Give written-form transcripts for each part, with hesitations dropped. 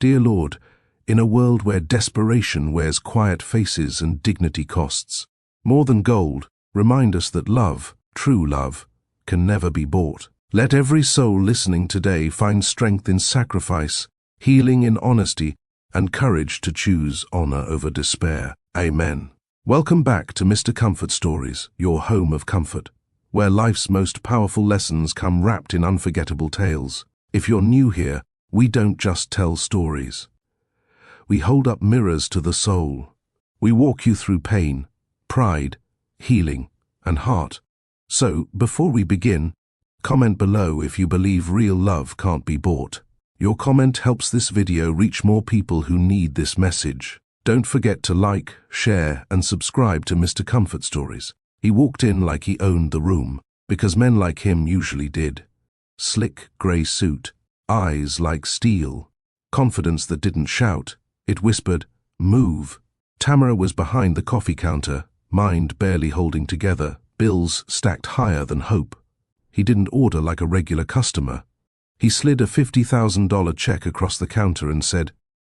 Dear Lord, in a world where desperation wears quiet faces and dignity costs more than gold, remind us that love, true love, can never be bought. Let every soul listening today find strength in sacrifice, healing in honesty, and courage to choose honor over despair. Amen. Welcome back to Mr. Comfort Stories, your home of comfort, where life's most powerful lessons come wrapped in unforgettable tales. If you're new here, we don't just tell stories. We hold up mirrors to the soul. We walk you through pain, pride, healing, and heart. So, before we begin, comment below if you believe real love can't be bought. Your comment helps this video reach more people who need this message. Don't forget to like, share, and subscribe to Mr. Comfort Stories. He walked in like he owned the room, because men like him usually did. Slick grey suit, eyes like steel, confidence that didn't shout, it whispered, "Move." Tamara was behind the coffee counter, mind barely holding together, bills stacked higher than hope. He didn't order like a regular customer. He slid a $50,000 check across the counter and said,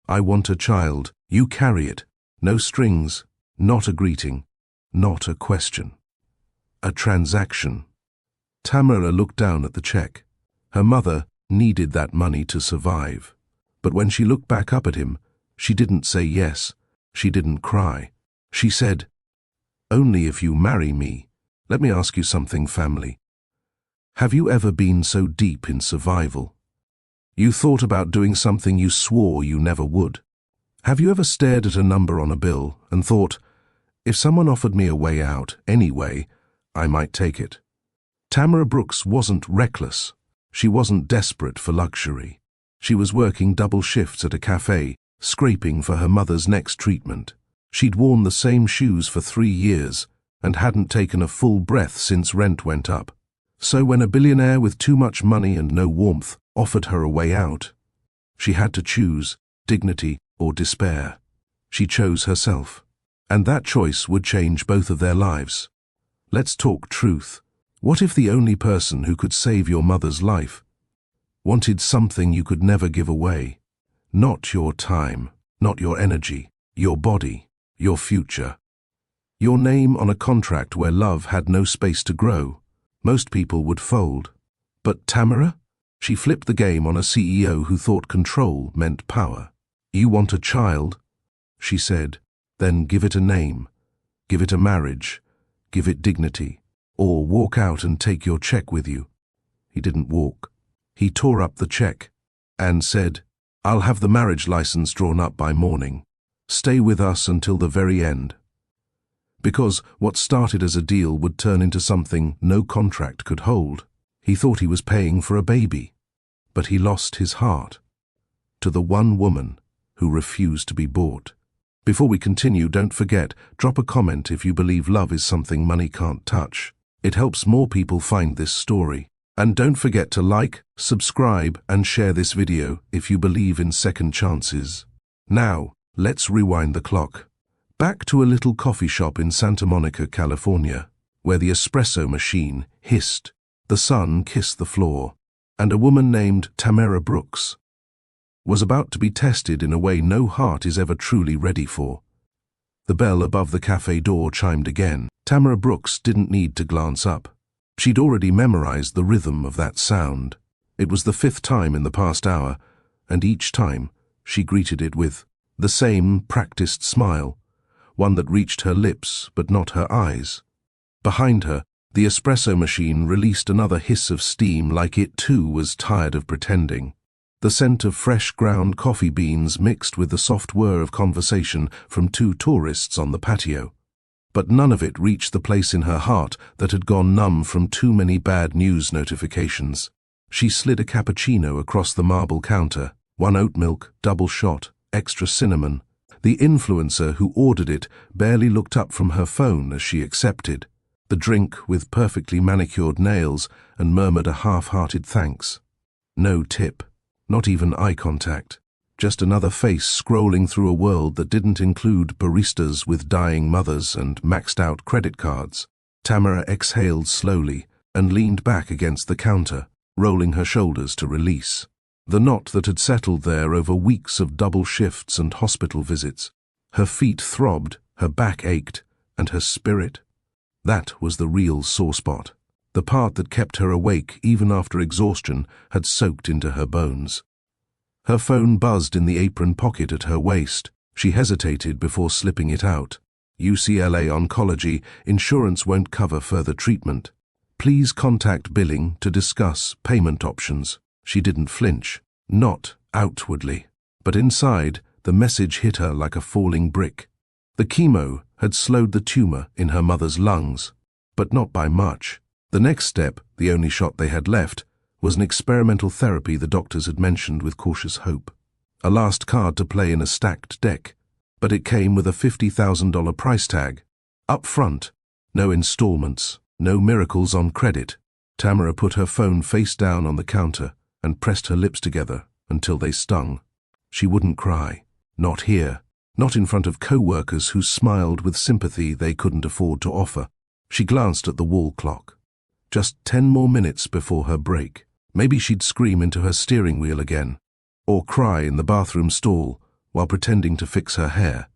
"I want a child. You carry it. No strings, not a greeting, not a question. A transaction." Tamara looked down at the check. Her mother needed that money to survive. But when she looked back up at him, she didn't say yes. She didn't cry. She said, "Only if you marry me. Let me ask you something, family. Have you ever been so deep in survival? You thought about doing something you swore you never would? Have you ever stared at a number on a bill and thought, if someone offered me a way out anyway, I might take it? Tamara Brooks wasn't reckless. She wasn't desperate for luxury. She was working double shifts at a cafe, scraping for her mother's next treatment. She'd worn the same shoes for 3 years and hadn't taken a full breath since rent went up. So when a billionaire with too much money and no warmth offered her a way out, she had to choose dignity or despair. She chose herself. And that choice would change both of their lives. Let's talk truth. What if the only person who could save your mother's life wanted something you could never give away? Not your time, not your energy, your body, your future. Your name on a contract where love had no space to grow. Most people would fold. But Tamara? She flipped the game on a CEO who thought control meant power. "You want a child?" she said. "Then give it a name. Give it a marriage. Give it dignity. Or walk out and take your check with you." He didn't walk. He tore up the check and said, "I'll have the marriage license drawn up by morning. Stay with us until the very end." Because what started as a deal would turn into something no contract could hold. He thought he was paying for a baby, but he lost his heart to the one woman who refused to be bought. Before we continue, don't forget, drop a comment if you believe love is something money can't touch. It helps more people find this story. And don't forget to like, subscribe, and share this video if you believe in second chances. Now, let's rewind the clock. Back to a little coffee shop in Santa Monica, California, where the espresso machine hissed, the sun kissed the floor, and a woman named Tamara Brooks was about to be tested in a way no heart is ever truly ready for. The bell above the cafe door chimed again. Tamara Brooks didn't need to glance up. She'd already memorized the rhythm of that sound. It was the 5th time in the past hour, and each time she greeted it with the same practiced smile, one that reached her lips but not her eyes. Behind her, the espresso machine released another hiss of steam, like it too was tired of pretending. The scent of fresh ground coffee beans mixed with the soft whir of conversation from 2 tourists on the patio. But none of it reached the place in her heart that had gone numb from too many bad news notifications. She slid a cappuccino across the marble counter, 1 oat milk, double shot, extra cinnamon. The influencer who ordered it barely looked up from her phone as she accepted the drink with perfectly manicured nails and murmured a half-hearted thanks. No tip. Not even eye contact. Just another face scrolling through a world that didn't include baristas with dying mothers and maxed-out credit cards. Tamara exhaled slowly and leaned back against the counter, rolling her shoulders to release. the knot that had settled there over weeks of double shifts and hospital visits. Her feet throbbed, her back ached, and her spirit? That was the real sore spot. The part that kept her awake even after exhaustion had soaked into her bones. Her phone buzzed in the apron pocket at her waist. She hesitated before slipping it out. UCLA Oncology, insurance won't cover further treatment. Please contact billing to discuss payment options. She didn't flinch, not outwardly, but inside, the message hit her like a falling brick. The chemo had slowed the tumor in her mother's lungs, but not by much. The next step, the only shot they had left, was an experimental therapy the doctors had mentioned with cautious hope. A last card to play in a stacked deck, but it came with a $50,000 price tag. Up front, no installments, no miracles on credit. Tamara put her phone face down on the counter and pressed her lips together until they stung. She wouldn't cry. Not here. Not in front of co-workers who smiled with sympathy they couldn't afford to offer. She glanced at the wall clock. Just 10 more minutes before her break. Maybe she'd scream into her steering wheel again, or cry in the bathroom stall while pretending to fix her hair.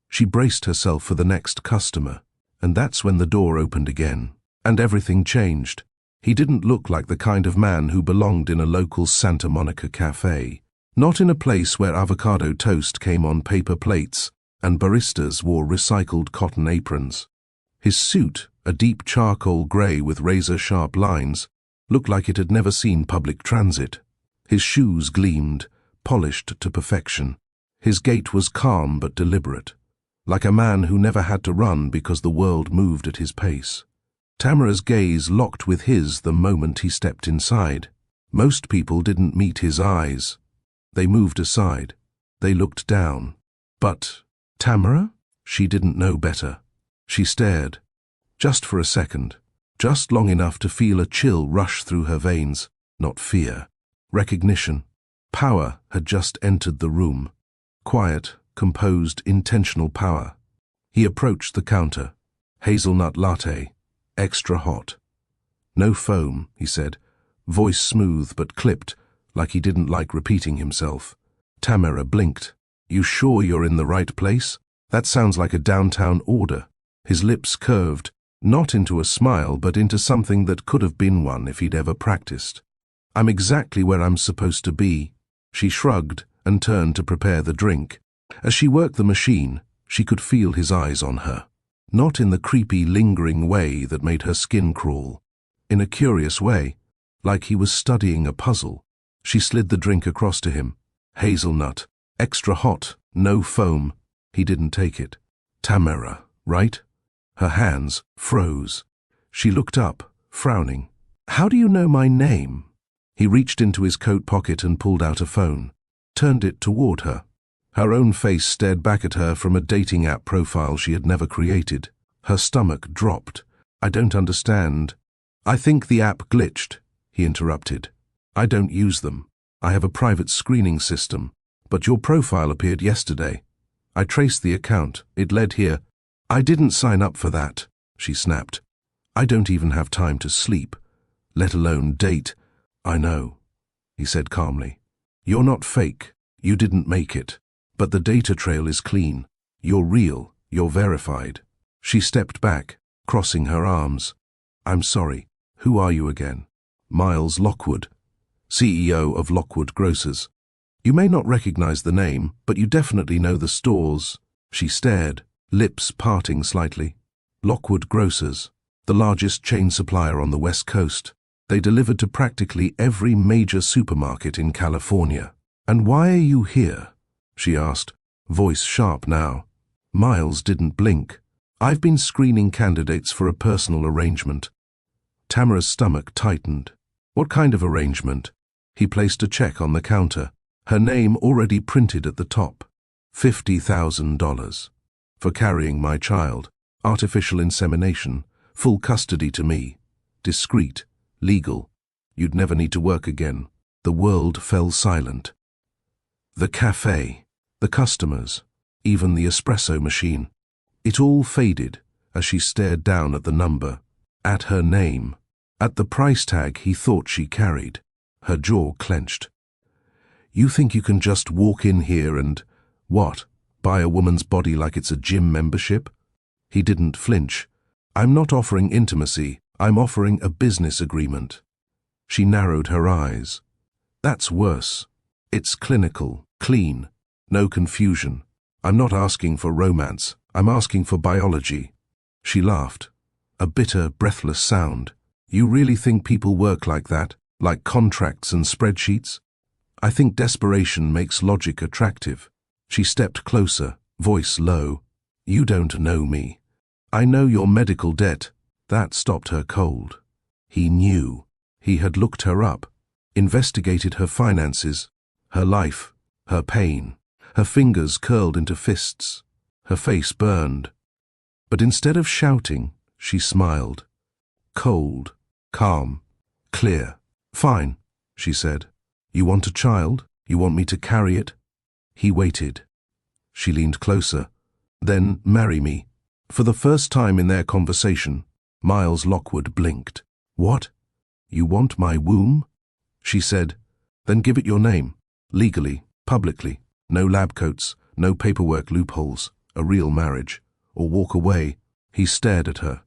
She braced herself for the next customer, and that's when the door opened again, and everything changed. He didn't look like the kind of man who belonged in a local Santa Monica cafe, not in a place where avocado toast came on paper plates and baristas wore recycled cotton aprons. His suit, a deep charcoal grey with razor-sharp lines, looked like it had never seen public transit. His shoes gleamed, polished to perfection. His gait was calm but deliberate, like a man who never had to run because the world moved at his pace. Tamara's gaze locked with his the moment he stepped inside. Most people didn't meet his eyes. They moved aside. They looked down. But Tamara? She didn't know better. She stared, just for a second, just long enough to feel a chill rush through her veins, not fear. Recognition. Power had just entered the room. Quiet, composed, intentional power. He approached the counter. Hazelnut latte, extra hot. No foam, he said, voice smooth but clipped, like he didn't like repeating himself. Tamara blinked. You sure you're in the right place? That sounds like a downtown order. His lips curved, not into a smile but into something that could have been one if he'd ever practiced. I'm exactly where I'm supposed to be. She shrugged and turned to prepare the drink. As she worked the machine, she could feel his eyes on her. Not in the creepy, lingering way that made her skin crawl. In a curious way, like he was studying a puzzle. She slid the drink across to him. Hazelnut, extra hot, no foam. He didn't take it. Tamara, right? Her hands froze. She looked up, frowning. How do you know my name? He reached into his coat pocket and pulled out a phone, turned it toward her. Her own face stared back at her from a dating app profile she had never created. Her stomach dropped. I don't understand. I think the app glitched, he interrupted. I don't use them. I have a private screening system, but your profile appeared yesterday. I traced the account. It led here. I didn't sign up for that, she snapped. I don't even have time to sleep, let alone date. I know, he said calmly. You're not fake. You didn't make it. But the data trail is clean. You're real. You're verified. She stepped back, crossing her arms. I'm sorry. Who are you again? Miles Lockwood, CEO of Lockwood Grocers. You may not recognize the name, but you definitely know the stores. She stared, lips parting slightly. Lockwood Grocers, the largest chain supplier on the West Coast. They delivered to practically every major supermarket in California. And why are you here? She asked, voice sharp now. Miles didn't blink. I've been screening candidates for a personal arrangement. Tamara's stomach tightened. What kind of arrangement? He placed a check on the counter, her name already printed at the top. $50,000. For carrying my child. Artificial insemination. Full custody to me. Discreet. Legal. You'd never need to work again. The world fell silent. The cafe, the customers, even the espresso machine. It all faded as she stared down at the number, at her name, at the price tag he thought she carried. Her jaw clenched. You think you can just walk in here and, what, buy a woman's body like it's a gym membership? He didn't flinch. I'm not offering intimacy, I'm offering a business agreement. She narrowed her eyes. That's worse. It's clinical, clean, no confusion. I'm not asking for romance, I'm asking for biology. She laughed. A bitter, breathless sound. You really think people work like that, like contracts and spreadsheets? I think desperation makes logic attractive. She stepped closer, voice low. You don't know me. I know your medical debt. That stopped her cold. He knew. He had looked her up, investigated her finances, her life, her pain. Her fingers curled into fists. Her face burned. But instead of shouting, she smiled. Cold, calm, clear. Fine, she said. You want a child? You want me to carry it? He waited. She leaned closer. Then marry me. For the first time in their conversation, Miles Lockwood blinked. What? You want my womb? She said. Then give it your name. Legally, publicly. No lab coats, no paperwork loopholes, a real marriage. Or walk away. He stared at her.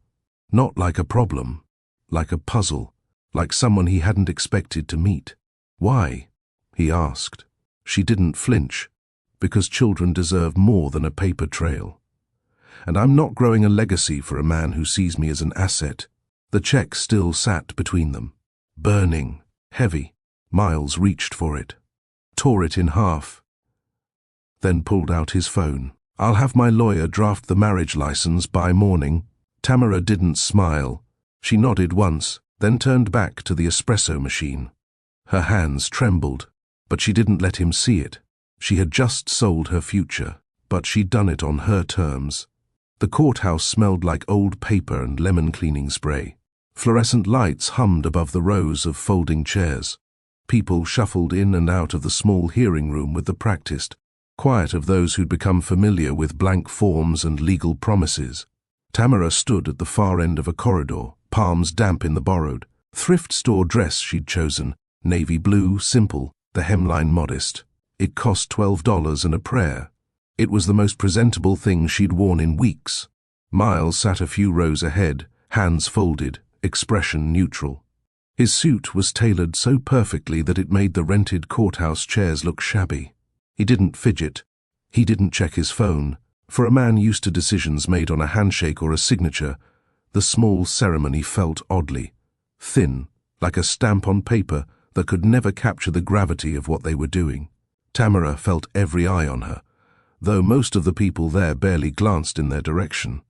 Not like a problem, like a puzzle, like someone he hadn't expected to meet. Why? He asked. She didn't flinch. Because children deserve more than a paper trail. And I'm not growing a legacy for a man who sees me as an asset. The check still sat between them. Burning, heavy. Miles reached for it. Tore it in half. Then pulled out his phone. I'll have my lawyer draft the marriage license by morning. Tamara didn't smile. She nodded once, then turned back to the espresso machine. Her hands trembled, but she didn't let him see it. She had just sold her future, but she'd done it on her terms. The courthouse smelled like old paper and lemon cleaning spray. Fluorescent lights hummed above the rows of folding chairs. People shuffled in and out of the small hearing room with the practiced, quiet of those who'd become familiar with blank forms and legal promises. Tamara stood at the far end of a corridor, palms damp in the borrowed, thrift store dress she'd chosen, navy blue, simple, the hemline modest. It cost $12 and a prayer. It was the most presentable thing she'd worn in weeks. Miles sat a few rows ahead, hands folded, expression neutral. His suit was tailored so perfectly that it made the rented courthouse chairs look shabby. He didn't fidget. He didn't check his phone. For a man used to decisions made on a handshake or a signature, the small ceremony felt oddly thin, like a stamp on paper that could never capture the gravity of what they were doing. Tamara felt every eye on her, though most of the people there barely glanced in their direction.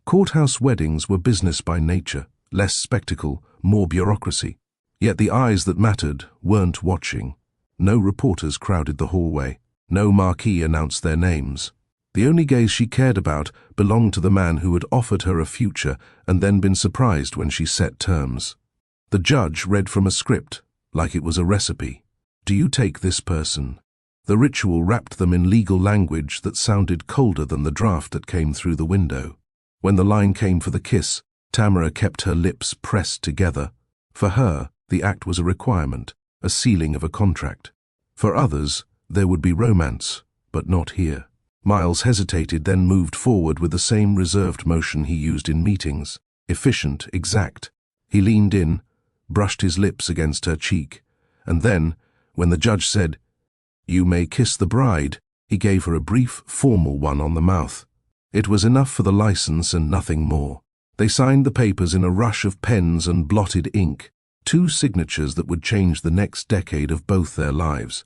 Courthouse weddings were business by nature, less spectacle, more bureaucracy. Yet the eyes that mattered weren't watching. No reporters crowded the hallway. No marquee announced their names. The only gaze she cared about belonged to the man who had offered her a future and then been surprised when she set terms. The judge read from a script, like it was a recipe. Do you take this person? The ritual wrapped them in legal language that sounded colder than the draft that came through the window. When the line came for the kiss, Tamara kept her lips pressed together. For her, the act was a requirement, a sealing of a contract. For others, there would be romance, but not here. Miles hesitated, then moved forward with the same reserved motion he used in meetings. Efficient, exact. He leaned in, brushed his lips against her cheek, and then, when the judge said, "You may kiss the bride," he gave her a brief, formal one on the mouth. It was enough for the license and nothing more. They signed the papers in a rush of pens and blotted ink, 2 signatures that would change the next decade of both their lives.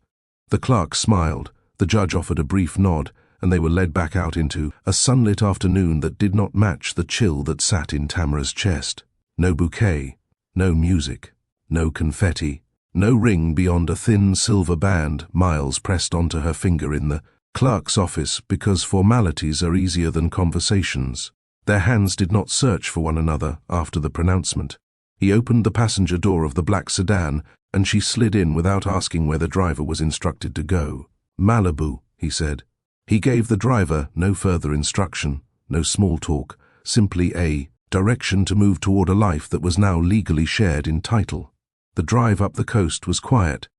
The clerk smiled, the judge offered a brief nod, and they were led back out into a sunlit afternoon that did not match the chill that sat in Tamara's chest. No bouquet, no music, no confetti, no ring beyond a thin silver band Miles pressed onto her finger in the clerk's office because formalities are easier than conversations. Their hands did not search for one another after the pronouncement. He opened the passenger door of the black sedan, and she slid in without asking where the driver was instructed to go. Malibu, he said. He gave the driver no further instruction, no small talk, simply a direction to move toward a life that was now legally shared in title. The drive up the coast was quiet.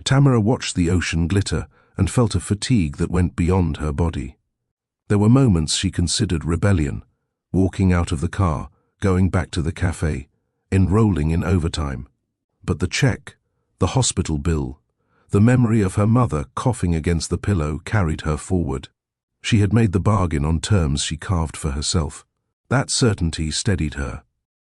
Tamara watched the ocean glitter and felt a fatigue that went beyond her body. There were moments she considered rebellion, walking out of the car, going back to the cafe, enrolling in overtime. But the check, the hospital bill, the memory of her mother coughing against the pillow carried her forward. She had made the bargain on terms she carved for herself. That certainty steadied her.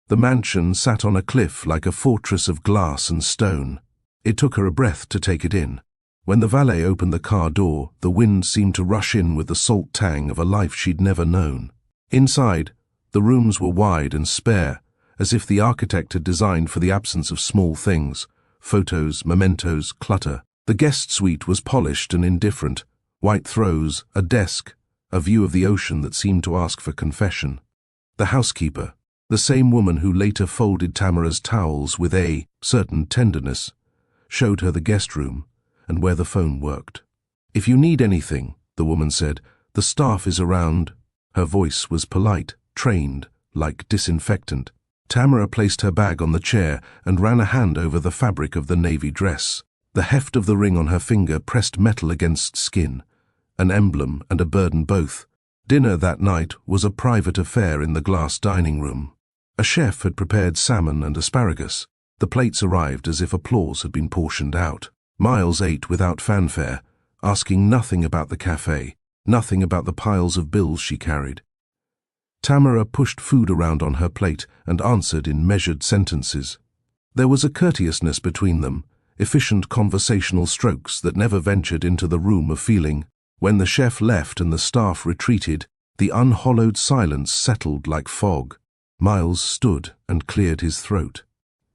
The mansion sat on a cliff like a fortress of glass and stone. It took her a breath to take it in. When the valet opened the car door, the wind seemed to rush in with the salt tang of a life she'd never known. Inside, the rooms were wide and spare, as if the architect had designed for the absence of small things, photos, mementos, clutter. The guest suite was polished and indifferent, white throws, a desk, a view of the ocean that seemed to ask for confession. The housekeeper, the same woman who later folded Tamara's towels with a certain tenderness, showed her the guest room and where the phone worked. "If you need anything," the woman said, "the staff is around." Her voice was polite, trained, like disinfectant. Tamara placed her bag on the chair and ran a hand over the fabric of the navy dress. The heft of the ring on her finger pressed metal against skin, an emblem and a burden both. Dinner that night was a private affair in the glass dining room. A chef had prepared salmon and asparagus. The plates arrived as if applause had been portioned out. Miles ate without fanfare, asking nothing about the cafe, nothing about the piles of bills she carried. Tamara pushed food around on her plate and answered in measured sentences. There was a courteousness between them, efficient conversational strokes that never ventured into the room of feeling. When the chef left and the staff retreated, the unhollowed silence settled like fog. Miles stood and cleared his throat.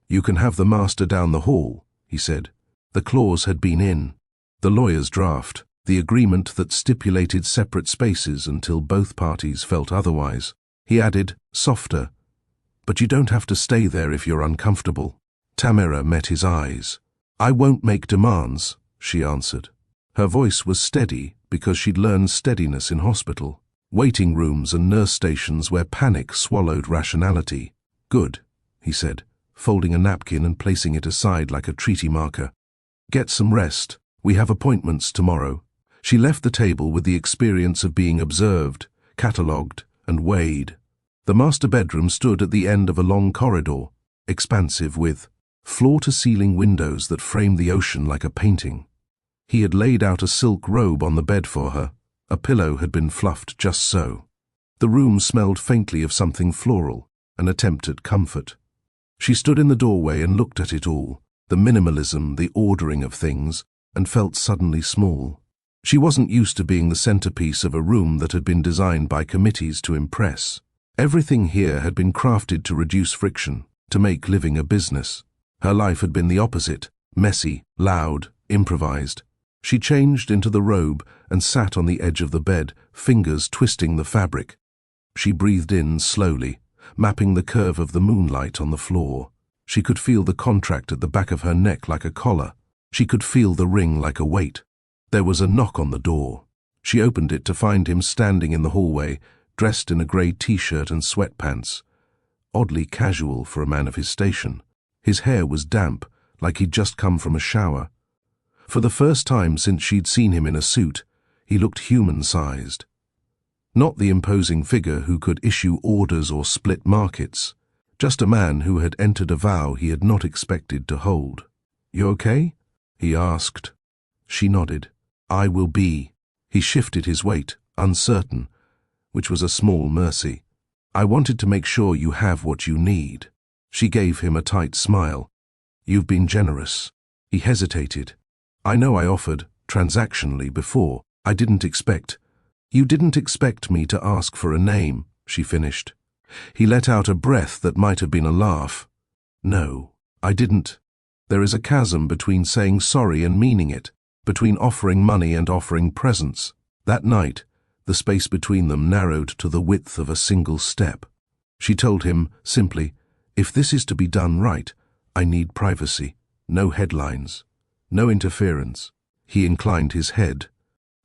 "You can have the master down the hall," he said. The clause had been in. The lawyer's draft, the agreement that stipulated separate spaces until both parties felt otherwise. He added, softer, "But you don't have to stay there if you're uncomfortable." Tamara met his eyes. "I won't make demands," she answered. Her voice was steady because she'd learned steadiness in hospital, waiting rooms and nurse stations where panic swallowed rationality. "Good," he said, folding a napkin and placing it aside like a treaty marker. "Get some rest. We have appointments tomorrow." She left the table with the experience of being observed, catalogued, and weighed. The master bedroom stood at the end of a long corridor, expansive with floor-to-ceiling windows that framed the ocean like a painting. He had laid out a silk robe on the bed for her. A pillow had been fluffed just so. The room smelled faintly of something floral, an attempt at comfort. She stood in the doorway and looked at it all, the minimalism, the ordering of things, and felt suddenly small. She wasn't used to being the centerpiece of a room that had been designed by committees to impress. Everything here had been crafted to reduce friction, to make living a business. Her life had been the opposite, messy, loud, improvised. She changed into the robe and sat on the edge of the bed, fingers twisting the fabric. She breathed in slowly, mapping the curve of the moonlight on the floor. She could feel the contract at the back of her neck like a collar. She could feel the ring like a weight. There was a knock on the door. She opened it to find him standing in the hallway, dressed in a grey t-shirt and sweatpants. Oddly casual for a man of his station. His hair was damp, like he'd just come from a shower. For the first time since she'd seen him in a suit, he looked human-sized. Not the imposing figure who could issue orders or split markets, just a man who had entered a vow he had not expected to hold. "You okay?" he asked. She nodded. "I will be." He shifted his weight, uncertain, which was a small mercy. "I wanted to make sure you have what you need." She gave him a tight smile. "You've been generous." He hesitated. "I know I offered, transactionally, before. I didn't expect." "You didn't expect me to ask for a name," she finished. He let out a breath that might have been a laugh. "No, I didn't. There is a chasm between saying sorry and meaning it, between offering money and offering presents." That night, the space between them narrowed to the width of a single step. She told him, simply, "If this is to be done right, I need privacy, no headlines, no interference." He inclined his head.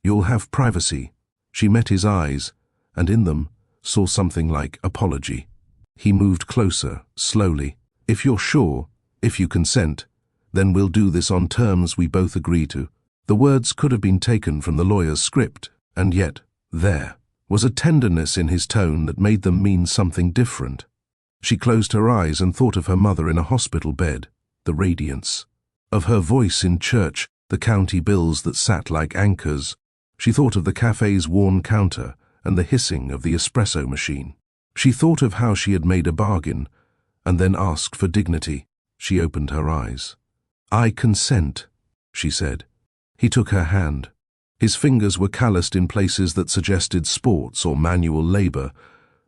"You'll have privacy." She met his eyes, and in them saw something like apology. He moved closer, slowly. "If you're sure, if you consent." Then we'll do this on terms we both agree to. The words could have been taken from the lawyer's script, and yet, there was a tenderness in his tone that made them mean something different. She closed her eyes and thought of her mother in a hospital bed, the radiance. Of her voice in church, the county bills that sat like anchors. She thought of the cafe's worn counter and the hissing of the espresso machine. She thought of how she had made a bargain, and then asked for dignity. She opened her eyes. "I consent," she said. He took her hand. His fingers were calloused in places that suggested sports or manual labor,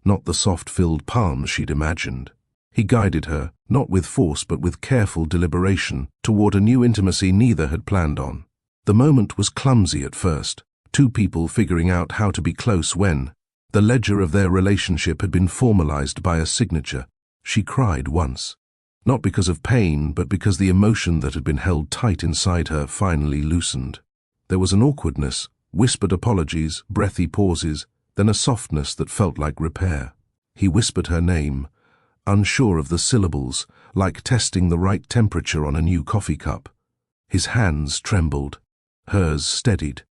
not the soft-filled palms she'd imagined. He guided her, not with force but with careful deliberation, toward a new intimacy neither had planned on. The moment was clumsy at first, two people figuring out how to be close when the ledger of their relationship had been formalized by a signature. She cried once. Not because of pain, but because the emotion that had been held tight inside her finally loosened. There was an awkwardness, whispered apologies, breathy pauses, then a softness that felt like repair. He whispered her name, unsure of the syllables, like testing the right temperature on a new coffee cup. His hands trembled. Hers steadied.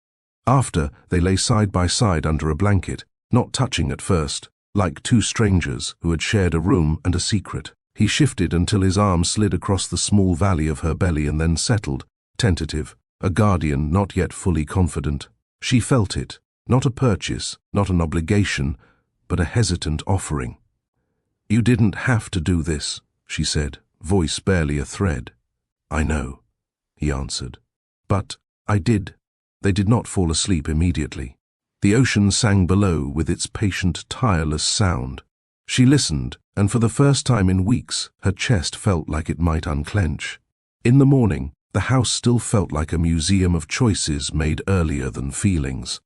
After, they lay side by side under a blanket, not touching at first, like two strangers who had shared a room and a secret. He shifted until his arm slid across the small valley of her belly and then settled, tentative, a guardian not yet fully confident. She felt it, not a purchase, not an obligation, but a hesitant offering. "You didn't have to do this," she said, voice barely a thread. "I know," he answered. "But I did." They did not fall asleep immediately. The ocean sang below with its patient, tireless sound. She listened, and for the first time in weeks, her chest felt like it might unclench. In the morning, the house still felt like a museum of choices made earlier than feelings.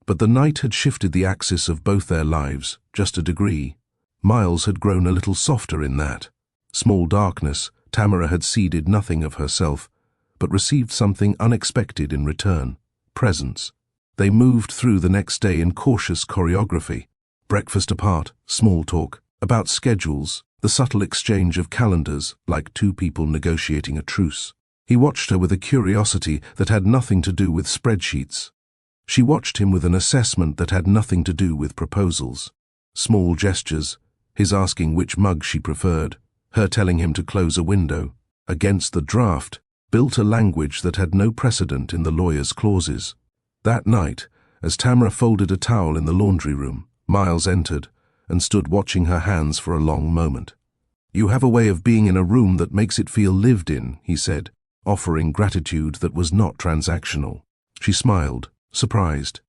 But the night had shifted the axis of both their lives, just a degree. Miles had grown a little softer in that. Small darkness, Tamara had ceded nothing of herself, but received something unexpected in return. Presence. They moved through the next day in cautious choreography. Breakfast apart, small talk, about schedules, the subtle exchange of calendars, like two people negotiating a truce. He watched her with a curiosity that had nothing to do with spreadsheets. She watched him with an assessment that had nothing to do with proposals. Small gestures, his asking which mug she preferred, her telling him to close a window, against the draft, built a language that had no precedent in the lawyer's clauses. That night, as Tamara folded a towel in the laundry room, Miles entered and stood watching her hands for a long moment. "You have a way of being in a room that makes it feel lived in," he said, offering gratitude that was not transactional. She smiled, surprised.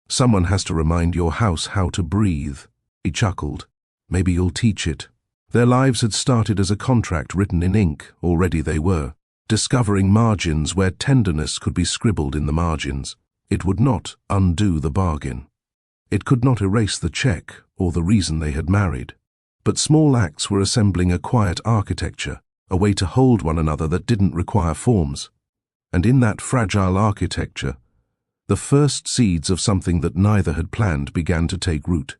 "Someone has to remind your house how to breathe." He chuckled. "Maybe you'll teach it." Their lives had started as a contract written in ink, already they were, discovering margins where tenderness could be scribbled in the margins. It would not undo the bargain. It could not erase the check or the reason they had married. But small acts were assembling a quiet architecture, a way to hold one another that didn't require forms. And in that fragile architecture, the first seeds of something that neither had planned began to take root.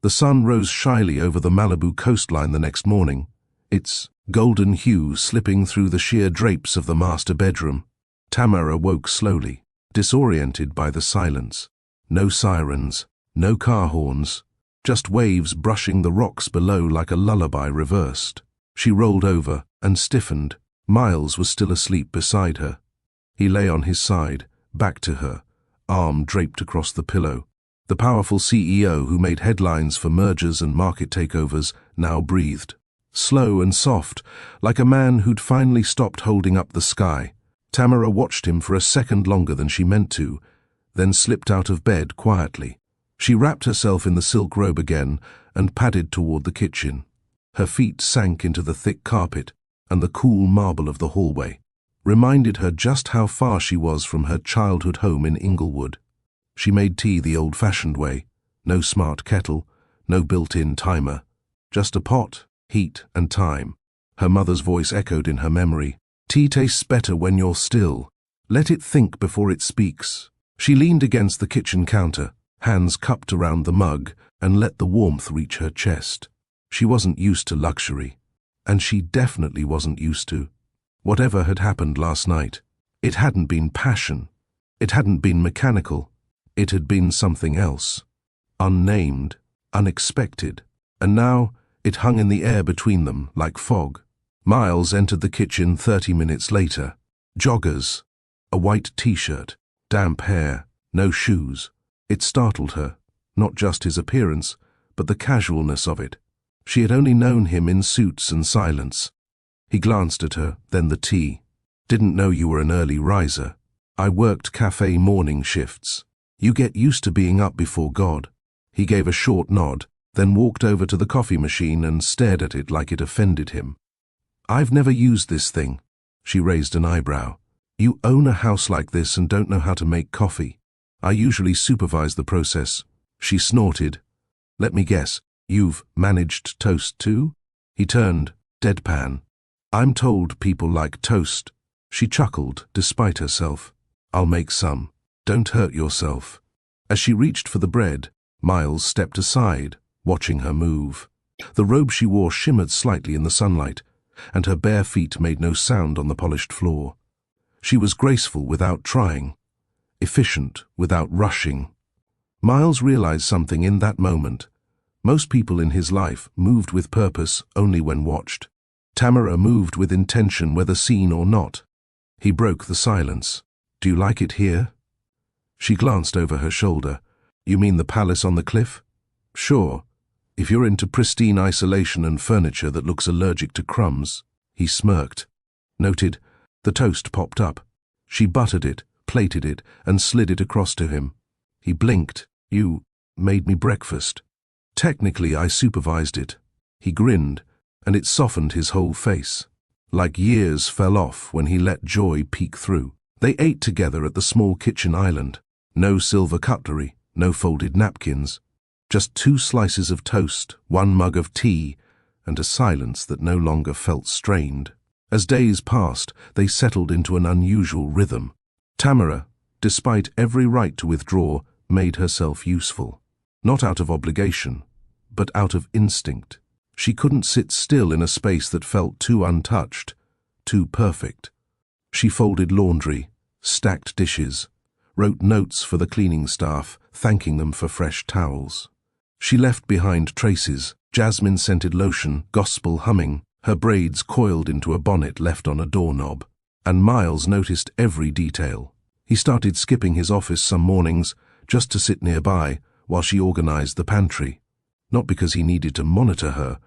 The sun rose shyly over the Malibu coastline the next morning, its golden hue slipping through the sheer drapes of the master bedroom. Tamara woke slowly, disoriented by the silence. No sirens, no car horns, just waves brushing the rocks below like a lullaby reversed. She rolled over and stiffened. Miles was still asleep beside her. He lay on his side, back to her, arm draped across the pillow. The powerful CEO who made headlines for mergers and market takeovers now breathed. Slow and soft, like a man who'd finally stopped holding up the sky. Tamara watched him for a second longer than she meant to, then slipped out of bed quietly. She wrapped herself in the silk robe again and padded toward the kitchen. Her feet sank into the thick carpet, and the cool marble of the hallway reminded her just how far she was from her childhood home in Inglewood. She made tea the old-fashioned way, no smart kettle, no built-in timer, just a pot, heat, and time. Her mother's voice echoed in her memory. "Tea tastes better when you're still. Let it think before it speaks." She leaned against the kitchen counter, hands cupped around the mug, and let the warmth reach her chest. She wasn't used to luxury, and she definitely wasn't used to Whatever had happened last night, it hadn't been passion. It hadn't been mechanical. It had been something else. Unnamed, unexpected. And now it hung in the air between them like fog. Miles entered the kitchen 30 minutes later. Joggers, a white t-shirt, damp hair, no shoes. It startled her, not just his appearance, but the casualness of it. She had only known him in suits and silence. He glanced at her, then the tea. Didn't know you were an early riser. I worked cafe morning shifts. You get used to being up before God. He gave a short nod, then walked over to the coffee machine and stared at it like it offended him. I've never used this thing. She raised an eyebrow. You own a house like this and don't know how to make coffee. I usually supervise the process. She snorted. Let me guess, you've managed toast too? He turned, deadpan. I'm told people like toast. She chuckled, despite herself. I'll make some. Don't hurt yourself. As she reached for the bread, Miles stepped aside, watching her move. The robe she wore shimmered slightly in the sunlight, and her bare feet made no sound on the polished floor. She was graceful without trying, efficient without rushing. Miles realized something in that moment. Most people in his life moved with purpose only when watched. Tamara moved with intention whether seen or not. He broke the silence. Do you like it here? She glanced over her shoulder. You mean the palace on the cliff? Sure, if you're into pristine isolation and furniture that looks allergic to crumbs. He smirked. Noted, the toast popped up. She buttered it, plated it, and slid it across to him. He blinked. You made me breakfast. Technically, I supervised it. He grinned, and it softened his whole face. Like years fell off when he let joy peek through. They ate together at the small kitchen island. No silver cutlery, no folded napkins. Just 2 slices of toast, 1 mug of tea, and a silence that no longer felt strained. As days passed, they settled into an unusual rhythm. Tamara, despite every right to withdraw, made herself useful. Not out of obligation, but out of instinct. She couldn't sit still in a space that felt too untouched, too perfect. She folded laundry, stacked dishes, wrote notes for the cleaning staff, thanking them for fresh towels. She left behind traces, jasmine-scented lotion, gospel humming, her braids coiled into a bonnet left on a doorknob. And Miles noticed every detail. He started skipping his office some mornings just to sit nearby while she organized the pantry. Not because he needed to monitor her,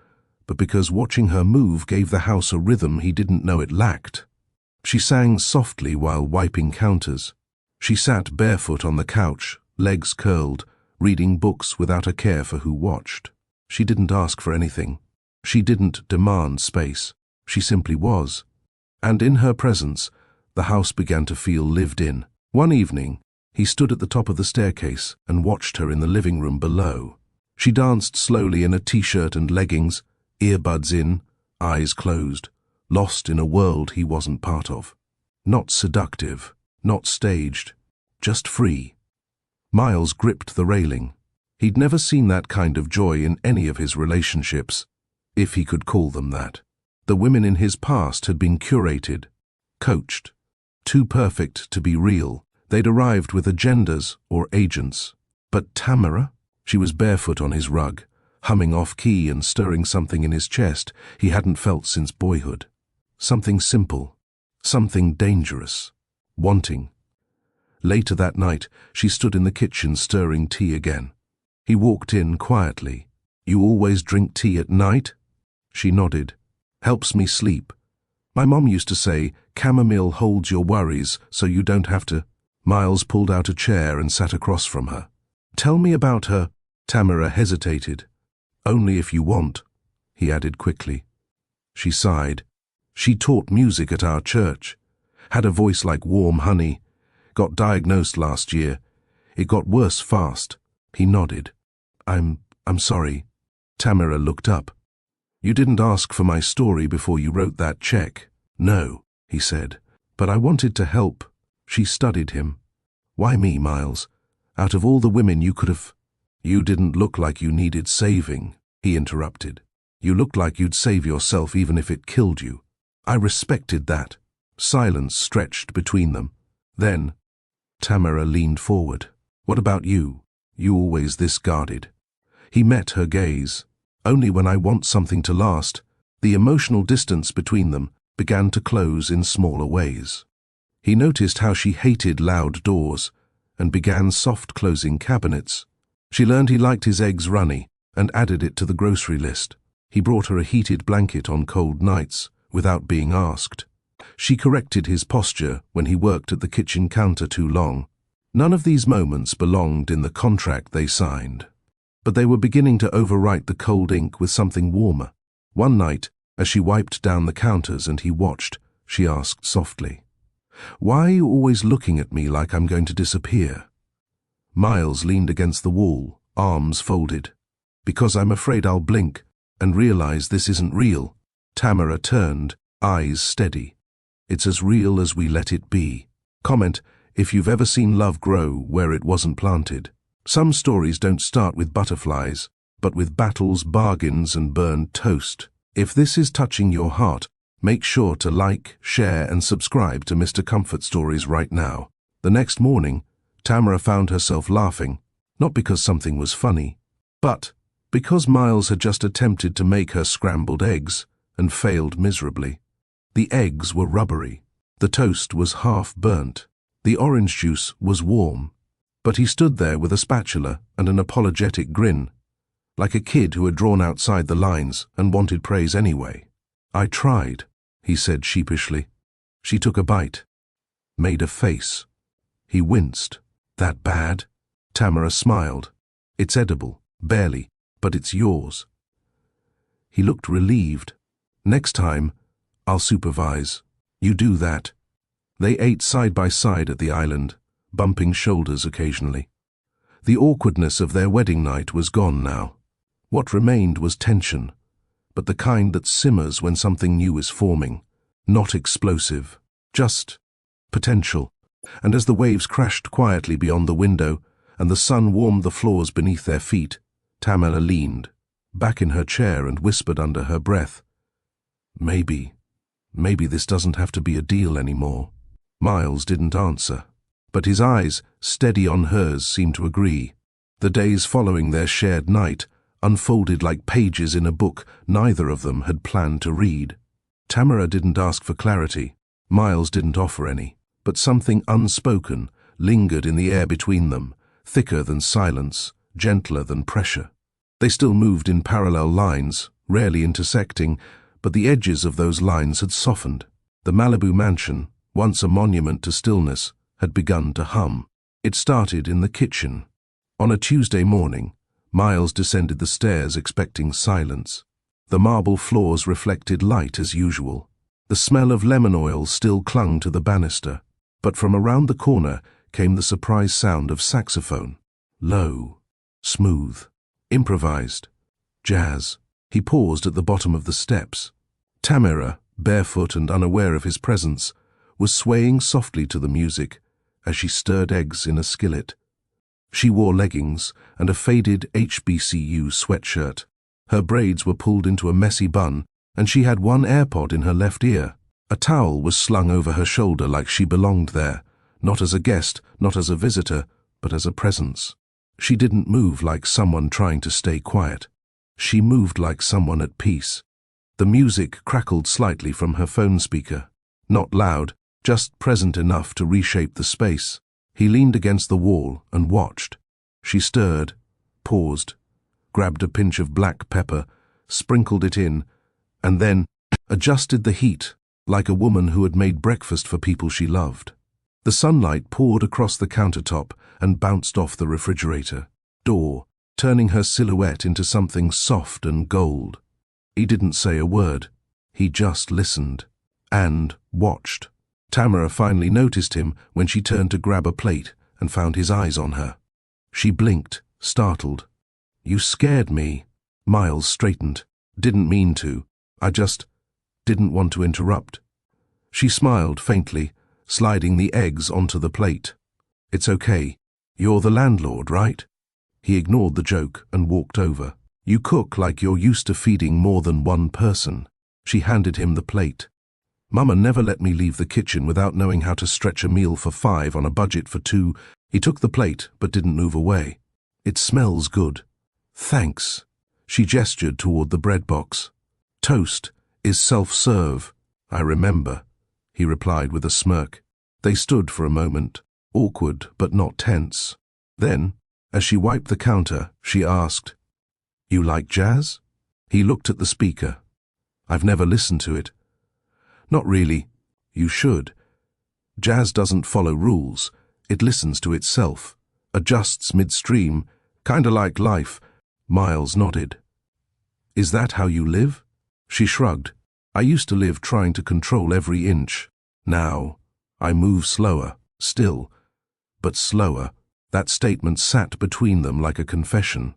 but because watching her move gave the house a rhythm he didn't know it lacked. She sang softly while wiping counters. She sat barefoot on the couch, legs curled, reading books without a care for who watched. She didn't ask for anything. She didn't demand space. She simply was. And in her presence, the house began to feel lived in. One evening, he stood at the top of the staircase and watched her in the living room below. She danced slowly in a t-shirt and leggings, earbuds in, eyes closed, lost in a world he wasn't part of. Not seductive, not staged, just free. Miles gripped the railing. He'd never seen that kind of joy in any of his relationships, if he could call them that. The women in his past had been curated, coached, too perfect to be real. They'd arrived with agendas or agents. But Tamara? She was barefoot on his rug, humming off-key and stirring something in his chest he hadn't felt since boyhood. Something simple, something dangerous, wanting. Later that night, she stood in the kitchen stirring tea again. He walked in quietly. You always drink tea at night? She nodded. Helps me sleep. My mom used to say, chamomile holds your worries so you don't have to. Miles pulled out a chair and sat across from her. Tell me about her. Tamara hesitated. Only if you want, he added quickly. She sighed. She taught music at our church. Had a voice like warm honey. Got diagnosed last year. It got worse fast. He nodded. I'm sorry. Tamara looked up. You didn't ask for my story before you wrote that check. No, he said. But I wanted to help. She studied him. Why me, Miles? Out of all the women you could have... You didn't look like you needed saving, he interrupted. You looked like you'd save yourself even if it killed you. I respected that. Silence stretched between them. Then, Tamara leaned forward. "What about you? You always this guarded." He met her gaze. "Only when I want something to last." The emotional distance between them began to close in smaller ways. He noticed how she hated loud doors and began soft-closing cabinets. She learned he liked his eggs runny and added it to the grocery list. He brought her a heated blanket on cold nights without being asked. She corrected his posture when he worked at the kitchen counter too long. None of these moments belonged in the contract they signed, but they were beginning to overwrite the cold ink with something warmer. One night, as she wiped down the counters and he watched, she asked softly, "Why are you always looking at me like I'm going to disappear?" Miles leaned against the wall, arms folded. "Because I'm afraid I'll blink and realize this isn't real." Tamara turned, eyes steady. "It's as real as we let it be." Comment if you've ever seen love grow where it wasn't planted. Some stories don't start with butterflies, but with battles, bargains, and burned toast. If this is touching your heart, make sure to like, share, and subscribe to Mr. Comfort Stories right now. The next morning, Tamara found herself laughing, not because something was funny, but because Miles had just attempted to make her scrambled eggs and failed miserably. The eggs were rubbery. The toast was half burnt. The orange juice was warm. But he stood there with a spatula and an apologetic grin, like a kid who had drawn outside the lines and wanted praise anyway. "I tried," he said sheepishly. She took a bite, made a face. He winced. "That bad?" Tamara smiled. "It's edible, barely, but it's yours." He looked relieved. "Next time, I'll supervise. You do that." They ate side by side at the island, bumping shoulders occasionally. The awkwardness of their wedding night was gone now. What remained was tension, but the kind that simmers when something new is forming. Not explosive, just potential. And as the waves crashed quietly beyond the window and the sun warmed the floors beneath their feet, Tamara leaned, back in her chair, and whispered under her breath, Maybe this doesn't have to be a deal anymore." Miles didn't answer, but his eyes, steady on hers, seemed to agree. The days following their shared night unfolded like pages in a book neither of them had planned to read. Tamara didn't ask for clarity. Miles didn't offer any, but something unspoken lingered in the air between them, thicker than silence, gentler than pressure. They still moved in parallel lines, rarely intersecting, but the edges of those lines had softened. The Malibu mansion, once a monument to stillness, had begun to hum. It started in the kitchen. On a Tuesday morning, Miles descended the stairs expecting silence. The marble floors reflected light as usual. The smell of lemon oil still clung to the banister, but from around the corner came the surprise sound of saxophone. Low, smooth, improvised, jazz. He paused at the bottom of the steps. Tamara, barefoot and unaware of his presence, was swaying softly to the music as she stirred eggs in a skillet. She wore leggings and a faded HBCU sweatshirt. Her braids were pulled into a messy bun, and she had one AirPod in her left ear. A towel was slung over her shoulder like she belonged there, not as a guest, not as a visitor, but as a presence. She didn't move like someone trying to stay quiet. She moved like someone at peace. The music crackled slightly from her phone speaker. Not loud, just present enough to reshape the space. He leaned against the wall and watched. She stirred, paused, grabbed a pinch of black pepper, sprinkled it in, and then adjusted the heat like a woman who had made breakfast for people she loved. The sunlight poured across the countertop and bounced off the refrigerator door, turning her silhouette into something soft and gold. He didn't say a word. He just listened and watched. Tamara finally noticed him when she turned to grab a plate and found his eyes on her. She blinked, startled. "You scared me." Miles straightened. "Didn't mean to. I just didn't want to interrupt." She smiled faintly, sliding the eggs onto the plate. "It's okay. You're the landlord, right?" He ignored the joke and walked over. "You cook like you're used to feeding more than one person." She handed him the plate. Mama never let me leave the kitchen without knowing how to stretch a meal for 5 on a budget for 2. He took the plate but didn't move away. It smells good. Thanks. She gestured toward the bread box. Toast is self-serve. I remember, he replied with a smirk. They stood for a moment, awkward but not tense. Then, as she wiped the counter, she asked, "You like jazz?" He looked at the speaker. "I've never listened to it." "Not really. You should. Jazz doesn't follow rules. It listens to itself, adjusts midstream, kinda like life." Miles nodded. "Is that how you live?" She shrugged. "I used to live trying to control every inch. Now, I move slower, still, but slower." That statement sat between them like a confession.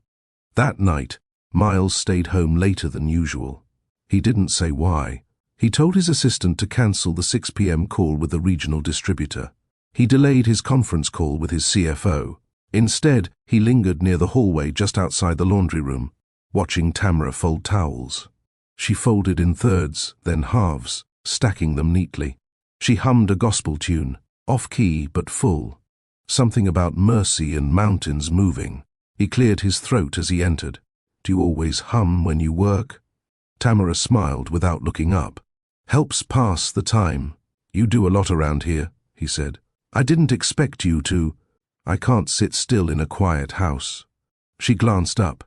That night, Miles stayed home later than usual. He didn't say why. He told his assistant to cancel the 6 p.m. call with the regional distributor. He delayed his conference call with his CFO. Instead, he lingered near the hallway just outside the laundry room, watching Tamara fold towels. She folded in thirds, then halves, stacking them neatly. She hummed a gospel tune, off-key but full. Something about mercy and mountains moving. He cleared his throat as he entered. "Do you always hum when you work?" Tamara smiled without looking up. "Helps pass the time. You do a lot around here," he said. "I didn't expect you to. I can't sit still in a quiet house." She glanced up.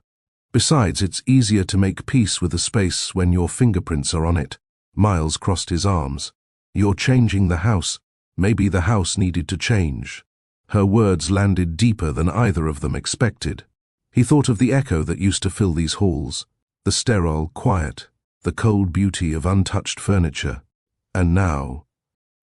"Besides, it's easier to make peace with a space when your fingerprints are on it." Miles crossed his arms. "You're changing the house. Maybe the house needed to change." Her words landed deeper than either of them expected. He thought of the echo that used to fill these halls, the sterile quiet, the cold beauty of untouched furniture. And now,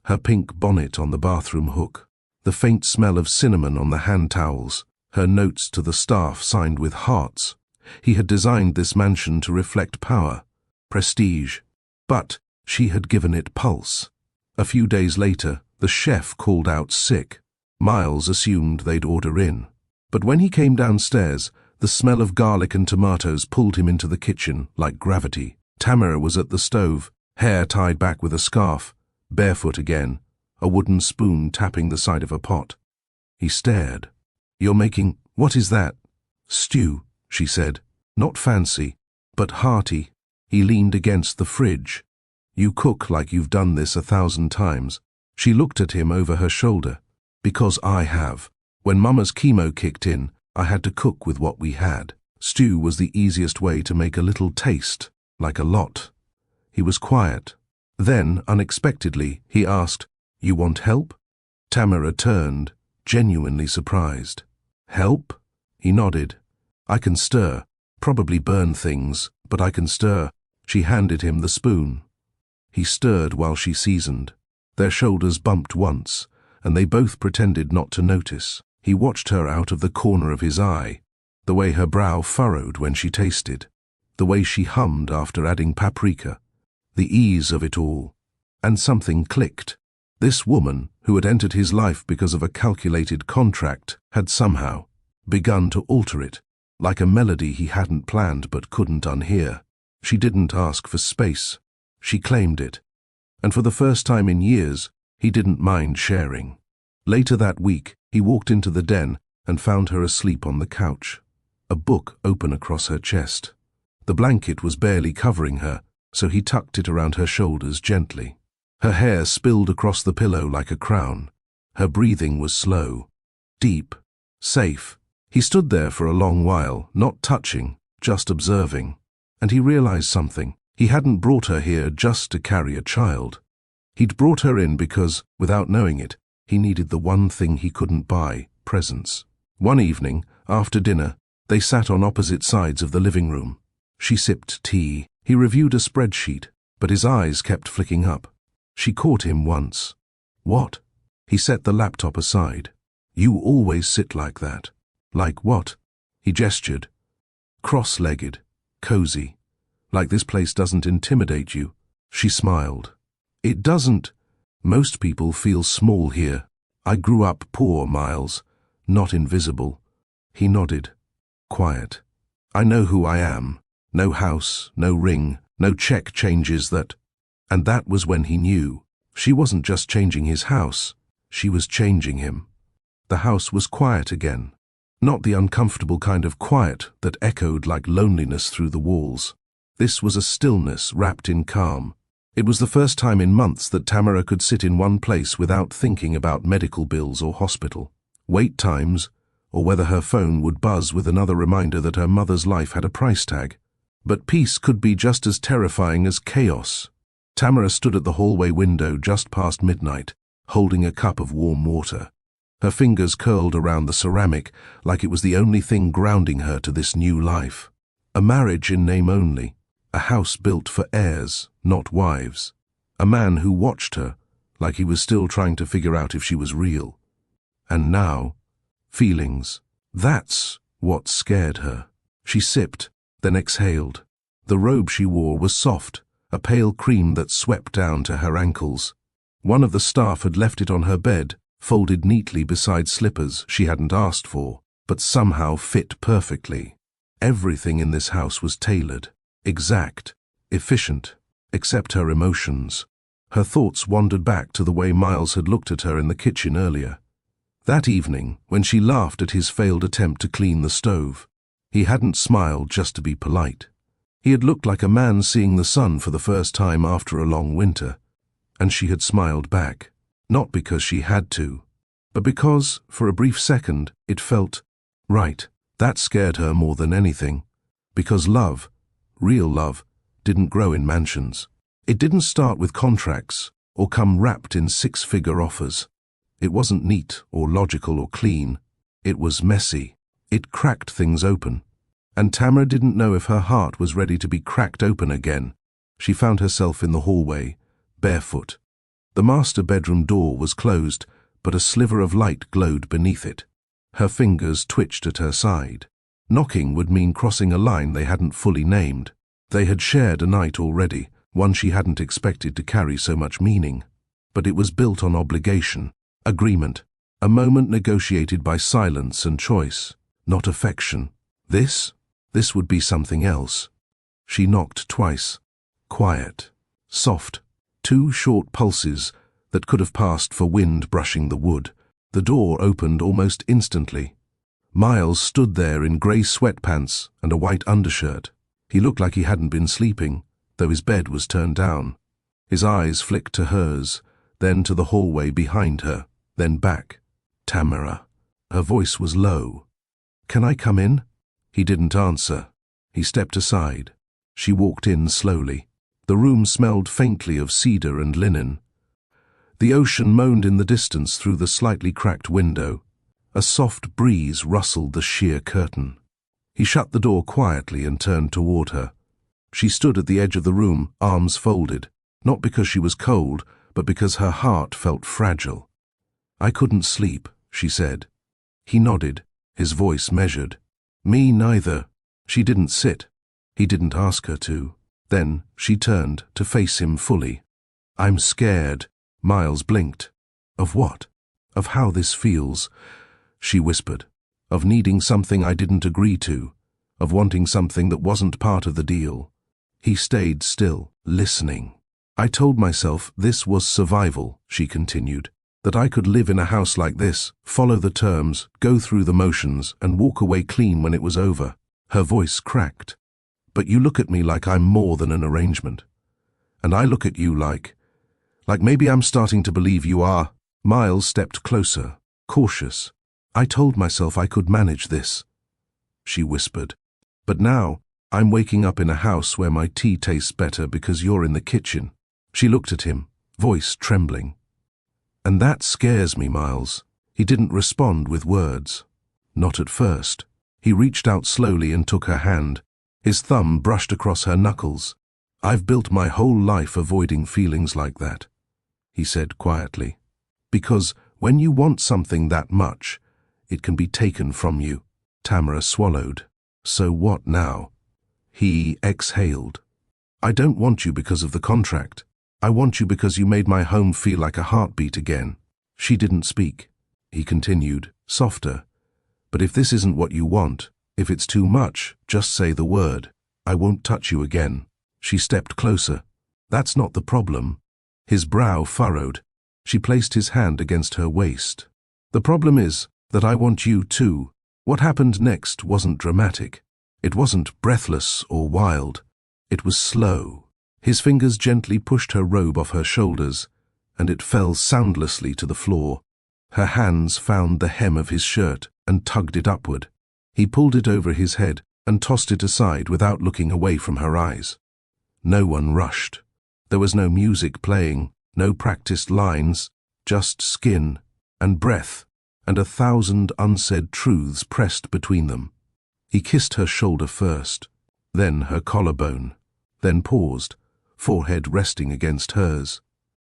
her pink bonnet on the bathroom hook, the faint smell of cinnamon on the hand towels, her notes to the staff signed with hearts. He had designed this mansion to reflect power, prestige, but she had given it pulse. A few days later, the chef called out sick. Miles assumed they'd order in. But when he came downstairs, the smell of garlic and tomatoes pulled him into the kitchen like gravity. Tamara was at the stove, hair tied back with a scarf, barefoot again, a wooden spoon tapping the side of a pot. He stared. "You're making... what is that?" "Stew," she said. "Not fancy, but hearty." He leaned against the fridge. "You cook like you've done this 1,000 times." She looked at him over her shoulder. "Because I have. When Mama's chemo kicked in, I had to cook with what we had. Stew was the easiest way to make a little taste, like a lot." He was quiet. Then, unexpectedly, he asked, "You want help?" Tamara turned, genuinely surprised. "Help?" He nodded. "I can stir. Probably burn things, but I can stir." She handed him the spoon. He stirred while she seasoned. Their shoulders bumped once, and they both pretended not to notice. He watched her out of the corner of his eye, the way her brow furrowed when she tasted, the way she hummed after adding paprika, the ease of it all. And something clicked. This woman, who had entered his life because of a calculated contract, had somehow begun to alter it, like a melody he hadn't planned but couldn't unhear. She didn't ask for space. She claimed it. And for the first time in years, he didn't mind sharing. Later that week, he walked into the den and found her asleep on the couch, a book open across her chest. The blanket was barely covering her, so he tucked it around her shoulders gently. Her hair spilled across the pillow like a crown. Her breathing was slow, deep, safe. He stood there for a long while, not touching, just observing. And he realized something. He hadn't brought her here just to carry a child. He'd brought her in because, without knowing it, he needed the one thing he couldn't buy, presence. One evening, after dinner, they sat on opposite sides of the living room. She sipped tea. He reviewed a spreadsheet, but his eyes kept flicking up. She caught him once. "What?" He set the laptop aside. "You always sit like that." "Like what?" He gestured. "Cross-legged, cozy. Like this place doesn't intimidate you." She smiled. "It doesn't. Most people feel small here. I grew up poor, Miles, not invisible." He nodded. Quiet. "I know who I am. No house, no ring, no check changes that." And that was when he knew. She wasn't just changing his house, she was changing him. The house was quiet again. Not the uncomfortable kind of quiet that echoed like loneliness through the walls. This was a stillness wrapped in calm. It was the first time in months that Tamara could sit in one place without thinking about medical bills or hospital, wait times, or whether her phone would buzz with another reminder that her mother's life had a price tag. But peace could be just as terrifying as chaos. Tamara stood at the hallway window just past midnight, holding a cup of warm water. Her fingers curled around the ceramic like it was the only thing grounding her to this new life. A marriage in name only, a house built for heirs, not wives. A man who watched her like he was still trying to figure out if she was real. And now, feelings. That's what scared her. She sipped, then exhaled. The robe she wore was soft, a pale cream that swept down to her ankles. One of the staff had left it on her bed, folded neatly beside slippers she hadn't asked for, but somehow fit perfectly. Everything in this house was tailored, exact, efficient, except her emotions. Her thoughts wandered back to the way Miles had looked at her in the kitchen earlier. That evening, when she laughed at his failed attempt to clean the stove. He hadn't smiled just to be polite. He had looked like a man seeing the sun for the first time after a long winter, and she had smiled back. Not because she had to, but because, for a brief second, it felt right. That scared her more than anything, because love, real love, didn't grow in mansions. It didn't start with contracts or come wrapped in six-figure offers. It wasn't neat or logical or clean. It was messy. It cracked things open. And Tamara didn't know if her heart was ready to be cracked open again. She found herself in the hallway, barefoot. The master bedroom door was closed, but a sliver of light glowed beneath it. Her fingers twitched at her side. Knocking would mean crossing a line they hadn't fully named. They had shared a night already, one she hadn't expected to carry so much meaning. But it was built on obligation, agreement, a moment negotiated by silence and choice, not affection. This would be something else. She knocked twice. Quiet, soft. 2 short pulses that could have passed for wind brushing the wood. The door opened almost instantly. Miles stood there in grey sweatpants and a white undershirt. He looked like he hadn't been sleeping, though his bed was turned down. His eyes flicked to hers, then to the hallway behind her, then back. Tamara. Her voice was low. "Can I come in?" He didn't answer. He stepped aside. She walked in slowly. The room smelled faintly of cedar and linen. The ocean moaned in the distance through the slightly cracked window. A soft breeze rustled the sheer curtain. He shut the door quietly and turned toward her. She stood at the edge of the room, arms folded, not because she was cold, but because her heart felt fragile. "I couldn't sleep," she said. He nodded, his voice measured. "Me neither." She didn't sit. He didn't ask her to. Then she turned to face him fully. "I'm scared." Miles blinked. "Of what?" "Of how this feels," she whispered. "Of needing something I didn't agree to. Of wanting something that wasn't part of the deal." He stayed still, listening. "I told myself this was survival," she continued. "That I could live in a house like this, follow the terms, go through the motions, and walk away clean when it was over." Her voice cracked. "But you look at me like I'm more than an arrangement. And I look at you like maybe I'm starting to believe you are." Miles stepped closer, cautious. "I told myself I could manage this," she whispered. "But now, I'm waking up in a house where my tea tastes better because you're in the kitchen." She looked at him, voice trembling. "And that scares me, Miles." He didn't respond with words. Not at first. He reached out slowly and took her hand. His thumb brushed across her knuckles. "I've built my whole life avoiding feelings like that," he said quietly. "Because when you want something that much, it can be taken from you." Tamara swallowed. "So what now?" He exhaled. "I don't want you because of the contract. I want you because you made my home feel like a heartbeat again." She didn't speak. He continued, softer. "But if this isn't what you want, if it's too much, just say the word. I won't touch you again." She stepped closer. That's not the problem. His brow furrowed. She placed his hand against her waist. The problem is that I want you too. What happened next wasn't dramatic. It wasn't breathless or wild. It was slow. His fingers gently pushed her robe off her shoulders, and it fell soundlessly to the floor. Her hands found the hem of his shirt and tugged it upward. He pulled it over his head and tossed it aside without looking away from her eyes. No one rushed. There was no music playing, no practiced lines, just skin and breath and 1,000 unsaid truths pressed between them. He kissed her shoulder first, then her collarbone, then paused, forehead resting against hers.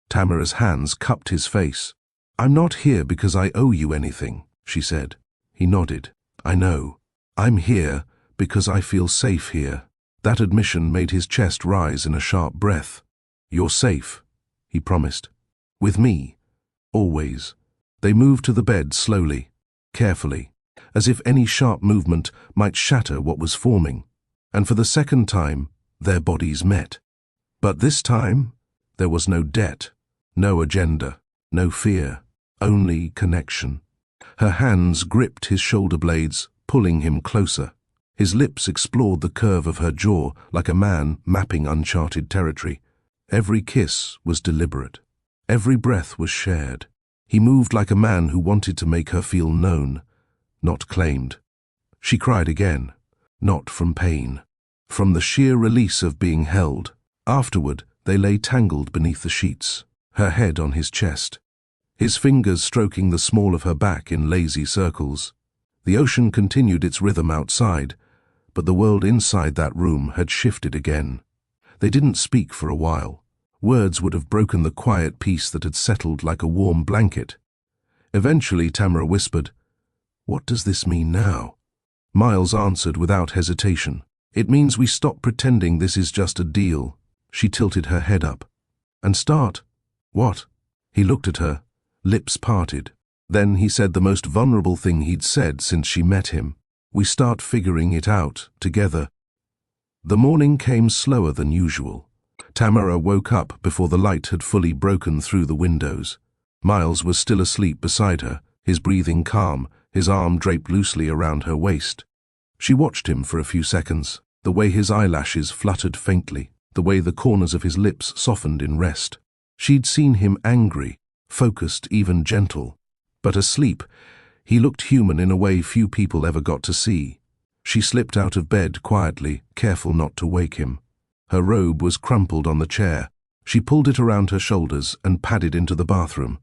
Tamara's hands cupped his face. "I'm not here because I owe you anything," she said. He nodded. "I know. I'm here because I feel safe here." That admission made his chest rise in a sharp breath. "You're safe," he promised. "With me. Always." They moved to the bed slowly, carefully, as if any sharp movement might shatter what was forming. And for the second time, their bodies met. But this time, there was no debt, no agenda, no fear, only connection. Her hands gripped his shoulder blades, pulling him closer. His lips explored the curve of her jaw like a man mapping uncharted territory. Every kiss was deliberate. Every breath was shared. He moved like a man who wanted to make her feel known, not claimed. She cried again, not from pain, from the sheer release of being held. Afterward, they lay tangled beneath the sheets, her head on his chest, his fingers stroking the small of her back in lazy circles. The ocean continued its rhythm outside, but the world inside that room had shifted again. They didn't speak for a while. Words would have broken the quiet peace that had settled like a warm blanket. Eventually, Tamara whispered, "What does this mean now?" Miles answered without hesitation. "It means we stop pretending this is just a deal." She tilted her head up. "And start?" "What?" He looked at her, lips parted. Then he said the most vulnerable thing he'd said since she met him. "We start figuring it out, together." The morning came slower than usual. Tamara woke up before the light had fully broken through the windows. Miles was still asleep beside her, his breathing calm, his arm draped loosely around her waist. She watched him for a few seconds, the way his eyelashes fluttered faintly, the way the corners of his lips softened in rest. She'd seen him angry, focused, even gentle. But asleep, he looked human in a way few people ever got to see. She slipped out of bed quietly, careful not to wake him. Her robe was crumpled on the chair. She pulled it around her shoulders and padded into the bathroom.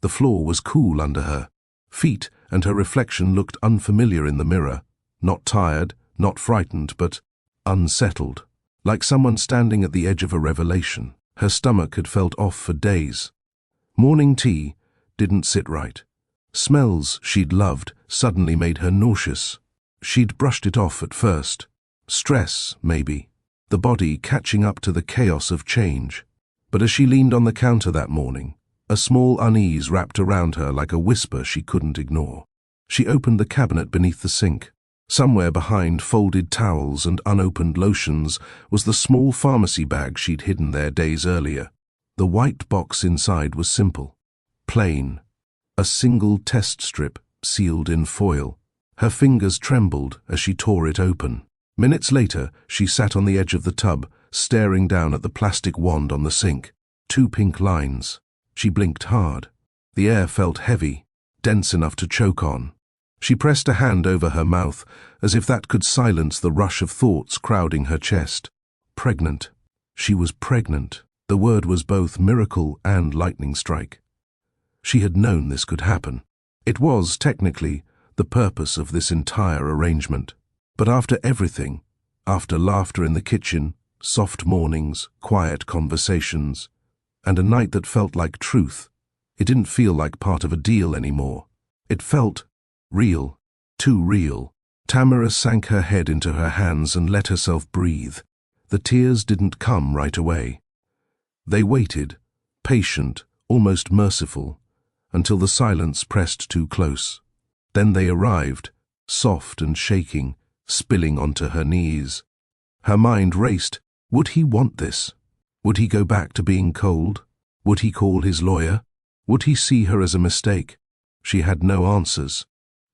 The floor was cool under her. Feet and her reflection looked unfamiliar in the mirror, not tired, not frightened, but unsettled, like someone standing at the edge of a revelation. Her stomach had felt off for days. Morning tea didn't sit right. Smells she'd loved suddenly made her nauseous. She'd brushed it off at first. Stress, maybe. The body catching up to the chaos of change. But as she leaned on the counter that morning, a small unease wrapped around her like a whisper she couldn't ignore. She opened the cabinet beneath the sink. Somewhere behind folded towels and unopened lotions was the small pharmacy bag she'd hidden there days earlier. The white box inside was simple, plain. A single test strip sealed in foil. Her fingers trembled as she tore it open. Minutes later, she sat on the edge of the tub, staring down at the plastic wand on the sink. 2 pink lines. She blinked hard. The air felt heavy, dense enough to choke on. She pressed a hand over her mouth, as if that could silence the rush of thoughts crowding her chest. Pregnant. She was pregnant. The word was both miracle and lightning strike. She had known this could happen. It was, technically, the purpose of this entire arrangement. But after everything, after laughter in the kitchen, soft mornings, quiet conversations, and a night that felt like truth, it didn't feel like part of a deal anymore. It felt real, too real. Tamara sank her head into her hands and let herself breathe. The tears didn't come right away. They waited, patient, almost merciful, until the silence pressed too close. Then they arrived, soft and shaking, spilling onto her knees. Her mind raced. Would he want this? Would he go back to being cold? Would he call his lawyer? Would he see her as a mistake? She had no answers.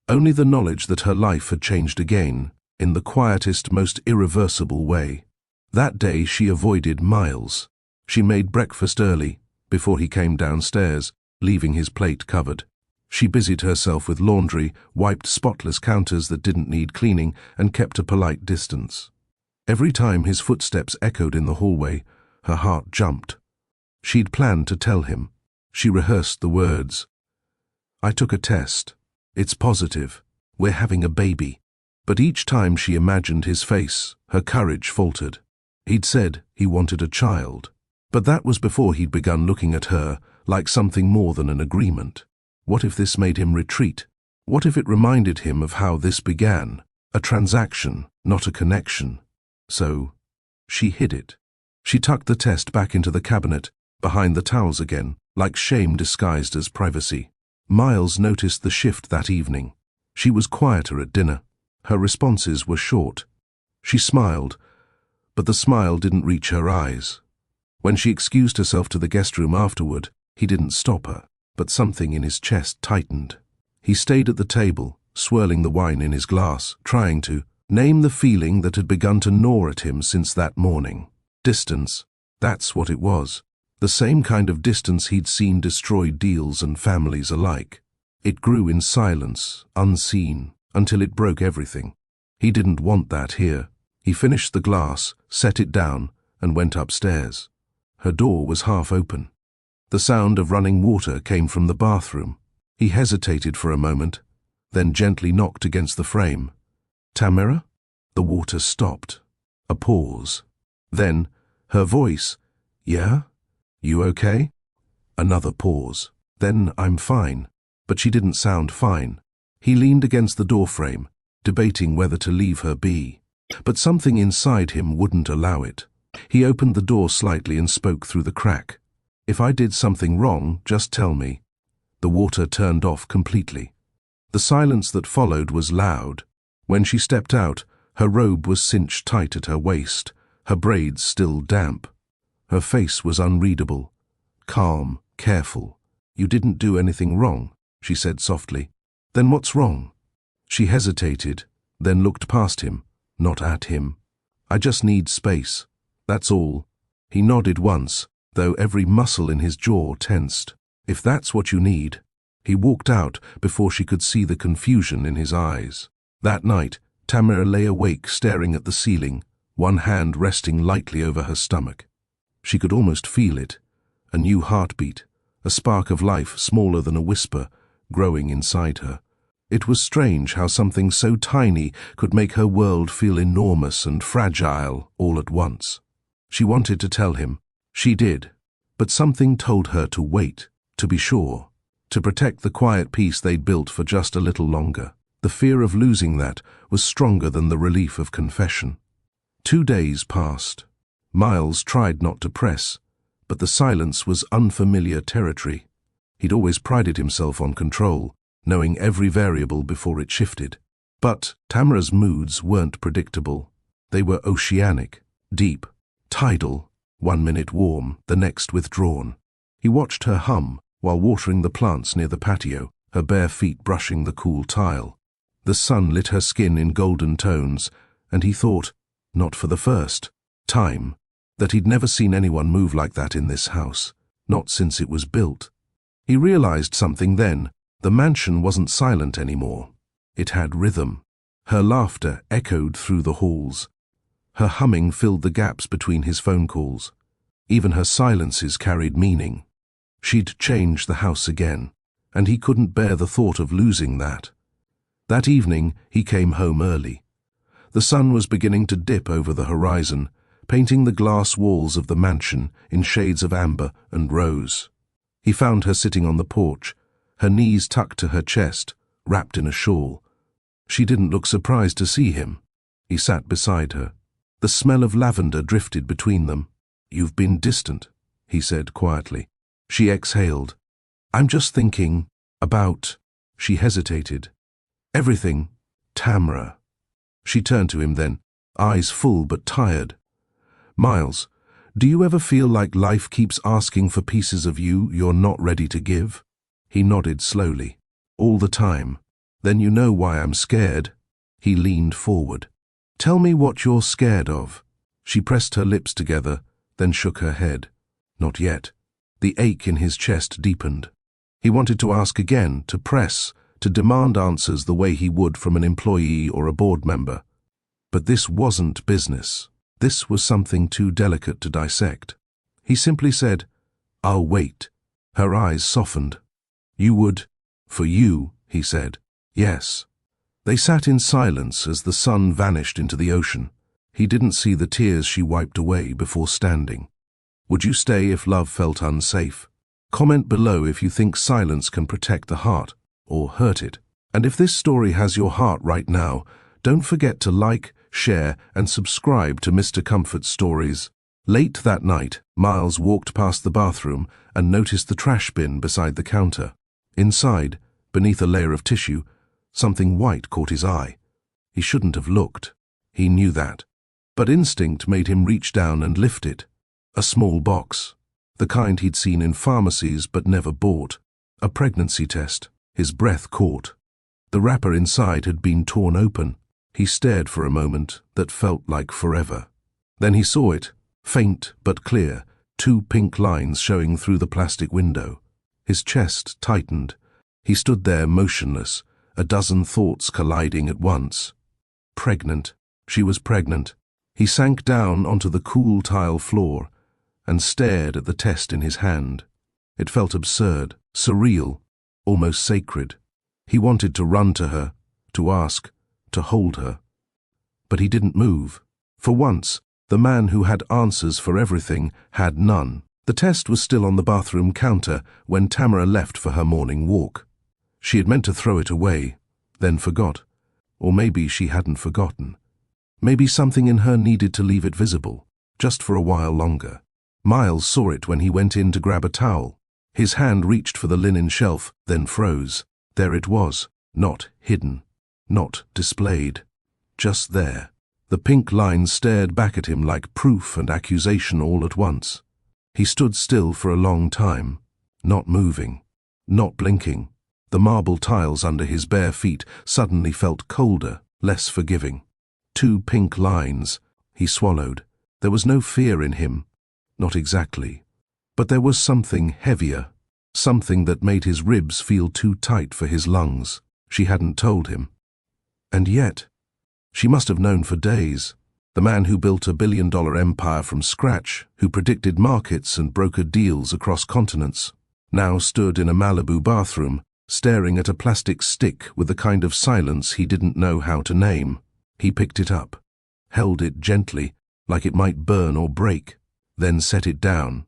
Only the knowledge that her life had changed again, in the quietest, most irreversible way. That day she avoided Miles. She made breakfast early, before he came downstairs, leaving his plate covered. She busied herself with laundry, wiped spotless counters that didn't need cleaning, and kept a polite distance. Every time his footsteps echoed in the hallway, her heart jumped. She'd planned to tell him. She rehearsed the words. "I took a test. It's positive. We're having a baby." But each time she imagined his face, her courage faltered. He'd said he wanted a child. But that was before he'd begun looking at her like something more than an agreement. What if this made him retreat? What if it reminded him of how this began? A transaction, not a connection. So, she hid it. She tucked the test back into the cabinet, behind the towels again, like shame disguised as privacy. Miles noticed the shift that evening. She was quieter at dinner. Her responses were short. She smiled, but the smile didn't reach her eyes. When she excused herself to the guest room afterward, he didn't stop her, but something in his chest tightened. He stayed at the table, swirling the wine in his glass, trying to name the feeling that had begun to gnaw at him since that morning. Distance. That's what it was. The same kind of distance he'd seen destroy deals and families alike. It grew in silence, unseen, until it broke everything. He didn't want that here. He finished the glass, set it down, and went upstairs. Her door was half open. The sound of running water came from the bathroom. He hesitated for a moment, then gently knocked against the frame. "Tamara?" The water stopped. A pause. Then, her voice, "Yeah? You okay?" Another pause. Then, "I'm fine." But she didn't sound fine. He leaned against the doorframe, debating whether to leave her be. But something inside him wouldn't allow it. He opened the door slightly and spoke through the crack. "If I did something wrong, just tell me." The water turned off completely. The silence that followed was loud. When she stepped out, her robe was cinched tight at her waist, her braids still damp. Her face was unreadable, calm, careful. "You didn't do anything wrong," she said softly. "Then what's wrong?" She hesitated, then looked past him, not at him. "I just need space. That's all." He nodded once, though every muscle in his jaw tensed. "If that's what you need." He walked out before she could see the confusion in his eyes. That night, Tamara lay awake staring at the ceiling, one hand resting lightly over her stomach. She could almost feel it, a new heartbeat, a spark of life smaller than a whisper, growing inside her. It was strange how something so tiny could make her world feel enormous and fragile all at once. She wanted to tell him. She did. But something told her to wait, to be sure, to protect the quiet peace they'd built for just a little longer. The fear of losing that was stronger than the relief of confession. 2 days passed. Miles tried not to press, but the silence was unfamiliar territory. He'd always prided himself on control, knowing every variable before it shifted. But Tamara's moods weren't predictable. They were oceanic, deep, tidal, 1 minute warm, the next withdrawn. He watched her hum while watering the plants near the patio, her bare feet brushing the cool tile. The sun lit her skin in golden tones, and he thought, not for the first time, that he'd never seen anyone move like that in this house, not since it was built. He realized something then. The mansion wasn't silent anymore. It had rhythm. Her laughter echoed through the halls. Her humming filled the gaps between his phone calls. Even her silences carried meaning. She'd changed the house again, and he couldn't bear the thought of losing that. That evening, he came home early. The sun was beginning to dip over the horizon, painting the glass walls of the mansion in shades of amber and rose. He found her sitting on the porch, her knees tucked to her chest, wrapped in a shawl. She didn't look surprised to see him. He sat beside her. The smell of lavender drifted between them. "You've been distant," he said quietly. She exhaled. "I'm just thinking about—" She hesitated. "Everything, Tamara." She turned to him then, eyes full but tired. "Miles, Do you ever feel like life keeps asking for pieces of you you're not ready to give? He nodded slowly. All the time. Then you know why I'm scared. He leaned forward. Tell me what you're scared of. She pressed her lips together, then shook her head. Not yet. The ache in his chest deepened. He wanted to ask again, to press, to demand answers the way he would from an employee or a board member. But this wasn't business. This was something too delicate to dissect. He simply said, I'll wait. Her eyes softened. You would, for you, he said. Yes. They sat in silence as the sun vanished into the ocean. He didn't see the tears she wiped away before standing. Would you stay if love felt unsafe? Comment below if you think silence can protect the heart or hurt it. And if this story has your heart right now, don't forget to like, share, and subscribe to Mr. Comfort Stories. Late that night, Miles walked past the bathroom and noticed the trash bin beside the counter. Inside, beneath a layer of tissue, something white caught his eye. He shouldn't have looked. He knew that. But instinct made him reach down and lift it. A small box. The kind he'd seen in pharmacies but never bought. A pregnancy test. His breath caught. The wrapper inside had been torn open. He stared for a moment that felt like forever. Then he saw it, faint but clear, 2 pink lines showing through the plastic window. His chest tightened. He stood there motionless, a dozen thoughts colliding at once. Pregnant. She was pregnant. He sank down onto the cool tile floor and stared at the test in his hand. It felt absurd, surreal, almost sacred. He wanted to run to her, to ask, to hold her. But he didn't move. For once, the man who had answers for everything had none. The test was still on the bathroom counter when Tamara left for her morning walk. She had meant to throw it away, then forgot. Or maybe she hadn't forgotten. Maybe something in her needed to leave it visible, just for a while longer. Miles saw it when he went in to grab a towel. His hand reached for the linen shelf, then froze. There it was, not hidden, not displayed. Just there. The pink lines stared back at him like proof and accusation all at once. He stood still for a long time, not moving, not blinking. The marble tiles under his bare feet suddenly felt colder, less forgiving. 2 pink lines. He swallowed. There was no fear in him. Not exactly. But there was something heavier, something that made his ribs feel too tight for his lungs. She hadn't told him. And yet, she must have known for days. The man who built a billion-dollar empire from scratch, who predicted markets and brokered deals across continents, now stood in a Malibu bathroom, staring at a plastic stick with the kind of silence he didn't know how to name. He picked it up, held it gently, like it might burn or break, then set it down,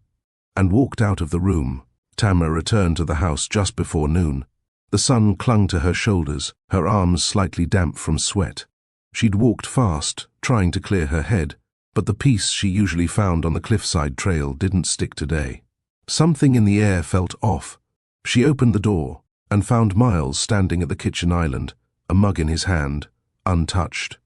and walked out of the room. Tamara returned to the house just before noon. The sun clung to her shoulders, her arms slightly damp from sweat. She'd walked fast, trying to clear her head, but the peace she usually found on the cliffside trail didn't stick today. Something in the air felt off. She opened the door and found Miles standing at the kitchen island, a mug in his hand, untouched.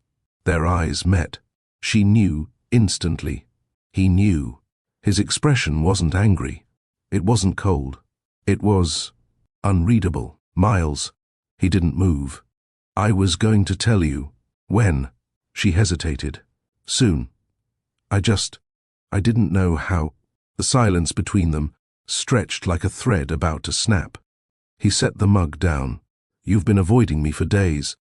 Their eyes met. She knew instantly. He knew. His expression wasn't angry. It wasn't cold. It was unreadable. Miles. He didn't move. I was going to tell you. When? She hesitated. Soon. I didn't know how. The silence between them stretched like a thread about to snap. He set the mug down. You've been avoiding me for days.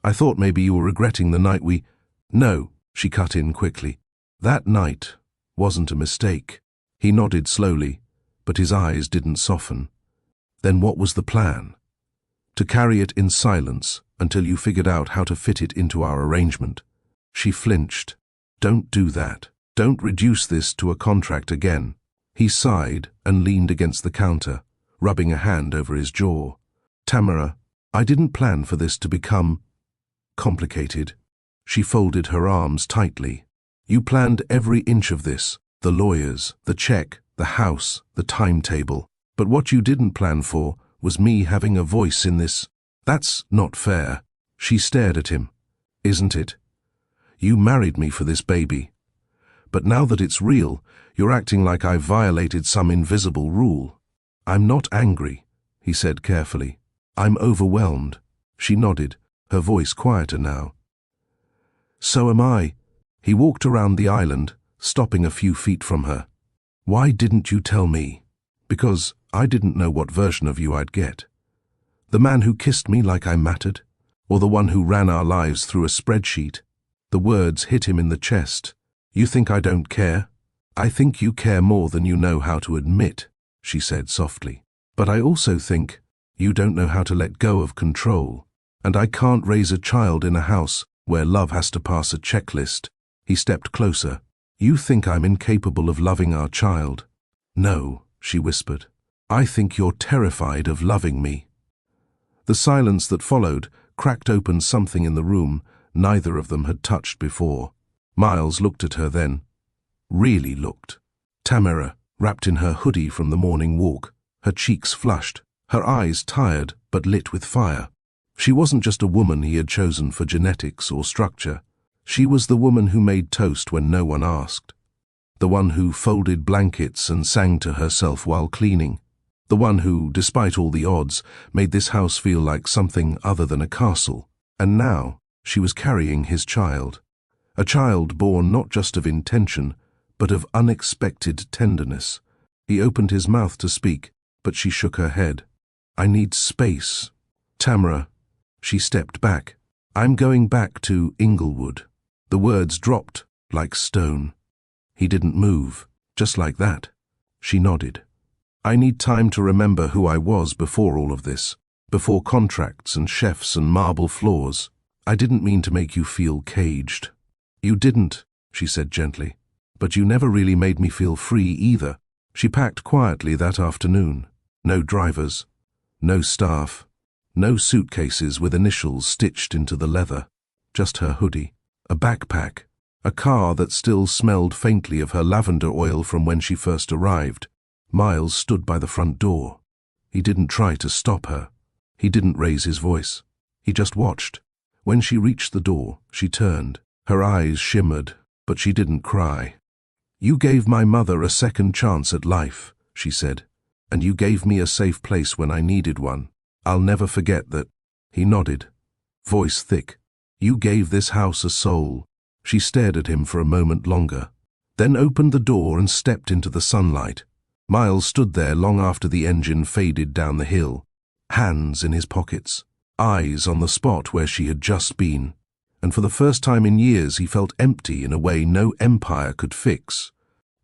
I thought maybe you were regretting the night we... No, she cut in quickly. That night wasn't a mistake. He nodded slowly, but his eyes didn't soften. Then what was the plan? To carry it in silence until you figured out how to fit it into our arrangement. She flinched. Don't do that. Don't reduce this to a contract again. He sighed and leaned against the counter, rubbing a hand over his jaw. Tamara, I didn't plan for this to become complicated. She folded her arms tightly. You planned every inch of this, the lawyers, the check, the house, the timetable. But what you didn't plan for was me having a voice in this. That's not fair. She stared at him. Isn't it? You married me for this baby. But now that it's real, you're acting like I violated some invisible rule." "I'm not angry," he said carefully. "I'm overwhelmed." She nodded, her voice quieter now. "So am I." He walked around the island, stopping a few feet from her. "Why didn't you tell me?" "Because I didn't know what version of you I'd get. The man who kissed me like I mattered, or the one who ran our lives through a spreadsheet." The words hit him in the chest. "You think I don't care?" "I think you care more than you know how to admit," she said softly. "But I also think you don't know how to let go of control. And I can't raise a child in a house where love has to pass a checklist." He stepped closer. "You think I'm incapable of loving our child?" "No," she whispered. "I think you're terrified of loving me." The silence that followed cracked open something in the room neither of them had touched before. Miles looked at her then. Really looked. Tamara, wrapped in her hoodie from the morning walk, her cheeks flushed, her eyes tired but lit with fire. She wasn't just a woman he had chosen for genetics or structure. She was the woman who made toast when no one asked. The one who folded blankets and sang to herself while cleaning. The one who, despite all the odds, made this house feel like something other than a castle. And now, she was carrying his child. A child born not just of intention, but of unexpected tenderness. He opened his mouth to speak, but she shook her head. "I need space." "Tamara." She stepped back. "I'm going back to Inglewood." The words dropped like stone. He didn't move, just like that. She nodded. "I need time to remember who I was before all of this, before contracts and chefs and marble floors. I didn't mean to make you feel caged." "You didn't," she said gently, "but you never really made me feel free either." She packed quietly that afternoon. No drivers, no staff, no suitcases with initials stitched into the leather. Just her hoodie, a backpack, a car that still smelled faintly of her lavender oil from when she first arrived. Miles stood by the front door. He didn't try to stop her. He didn't raise his voice. He just watched. When she reached the door, she turned. Her eyes shimmered, but she didn't cry. "You gave my mother a second chance at life," she said, "and you gave me a safe place when I needed one. I'll never forget that." He nodded, voice thick. "You gave this house a soul." She stared at him for a moment longer, then opened the door and stepped into the sunlight. Miles stood there long after the engine faded down the hill, hands in his pockets, eyes on the spot where she had just been. And for the first time in years he felt empty in a way no empire could fix.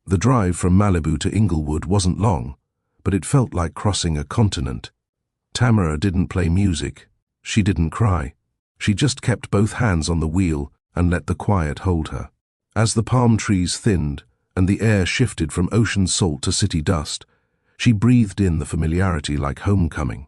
The drive from Malibu to Inglewood wasn't long, but it felt like crossing a continent. Tamara didn't play music. She didn't cry. She just kept both hands on the wheel and let the quiet hold her. As the palm trees thinned and the air shifted from ocean salt to city dust, she breathed in the familiarity like homecoming.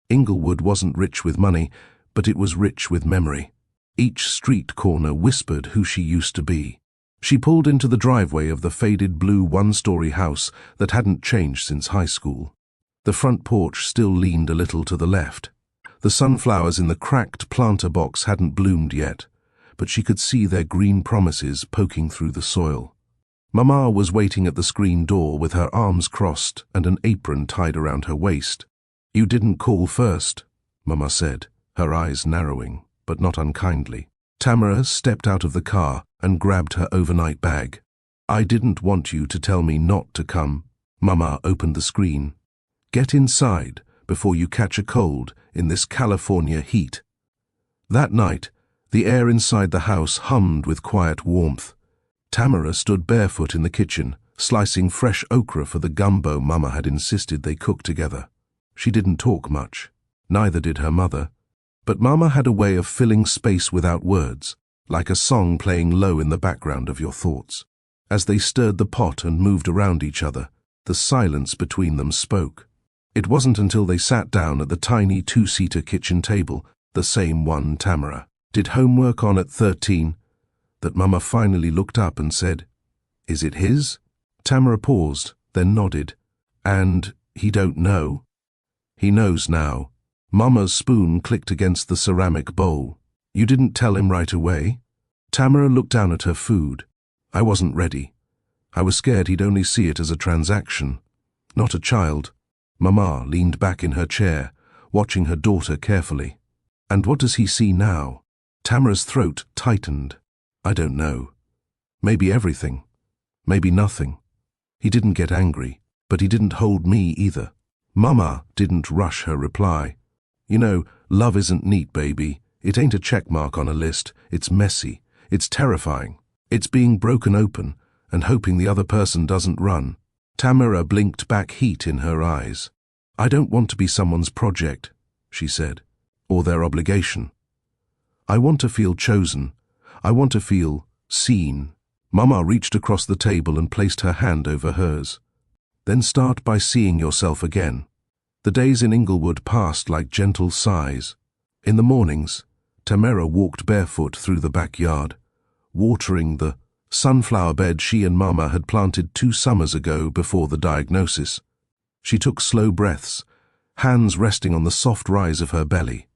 Inglewood wasn't rich with money, but it was rich with memory. Each street corner whispered who she used to be. She pulled into the driveway of the faded blue one-story house that hadn't changed since high school. The front porch still leaned a little to the left. The sunflowers in the cracked planter box hadn't bloomed yet, but she could see their green promises poking through the soil. Mama was waiting at the screen door with her arms crossed and an apron tied around her waist. "You didn't call first," Mama said, her eyes narrowing, but not unkindly. Tamara stepped out of the car and grabbed her overnight bag. "I didn't want you to tell me not to come." Mama opened the screen. "Get inside before you catch a cold in this California heat." That night, the air inside the house hummed with quiet warmth. Tamara stood barefoot in the kitchen, slicing fresh okra for the gumbo Mama had insisted they cook together. She didn't talk much. Neither did her mother. But Mama had a way of filling space without words, like a song playing low in the background of your thoughts. As they stirred the pot and moved around each other, the silence between them spoke. It wasn't until they sat down at the tiny two-seater kitchen table, the same one Tamara did homework on at 13, that Mama finally looked up and said, "Is it his?" Tamara paused, then nodded. "And he don't know?" "He knows now." Mama's spoon clicked against the ceramic bowl. "You didn't tell him right away?" Tamara looked down at her food. I wasn't ready. I was scared he'd only see it as a transaction, not a child. Mama leaned back in her chair, watching her daughter carefully. And what does he see now? Tamara's throat tightened. I don't know. Maybe everything. Maybe nothing. He didn't get angry, but he didn't hold me either. Mama didn't rush her reply. You know, love isn't neat, baby. It ain't a check mark on a list. It's messy. It's terrifying. It's being broken open and hoping the other person doesn't run. Tamara blinked back heat in her eyes. I don't want to be someone's project, she said, or their obligation. I want to feel chosen. I want to feel seen. Mama reached across the table and placed her hand over hers. Then start by seeing yourself again. The days in Inglewood passed like gentle sighs. In the mornings, Tamara walked barefoot through the backyard, watering the sunflower bed she and Mama had planted 2 summers ago before the diagnosis. She took slow breaths, hands resting on the soft rise of her belly.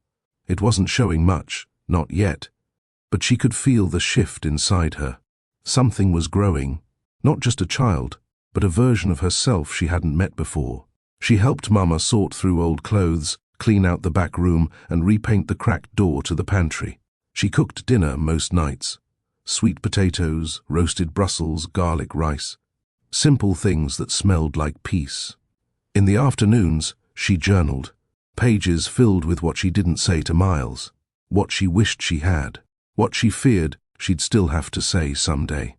It wasn't showing much, not yet, but she could feel the shift inside her. Something was growing, not just a child, but a version of herself she hadn't met before. She helped Mama sort through old clothes, clean out the back room, and repaint the cracked door to the pantry. She cooked dinner most nights. Sweet potatoes, roasted Brussels, garlic rice. Simple things that smelled like peace. In the afternoons, she journaled, pages filled with what she didn't say to Miles, what she wished she had, what she feared she'd still have to say someday.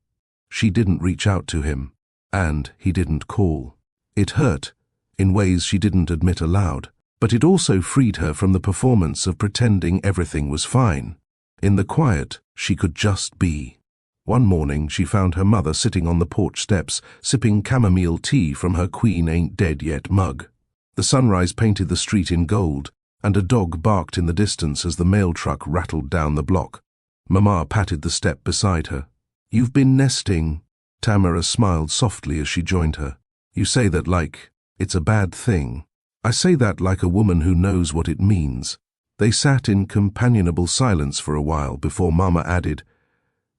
She didn't reach out to him, and he didn't call. It hurt, in ways she didn't admit aloud, but it also freed her from the performance of pretending everything was fine. In the quiet, she could just be. One morning, she found her mother sitting on the porch steps, sipping chamomile tea from her Queen Ain't Dead Yet mug. The sunrise painted the street in gold, and a dog barked in the distance as the mail truck rattled down the block. Mama patted the step beside her. You've been nesting. Tamara smiled softly as she joined her. You say that like it's a bad thing. I say that like a woman who knows what it means. They sat in companionable silence for a while before Mama added,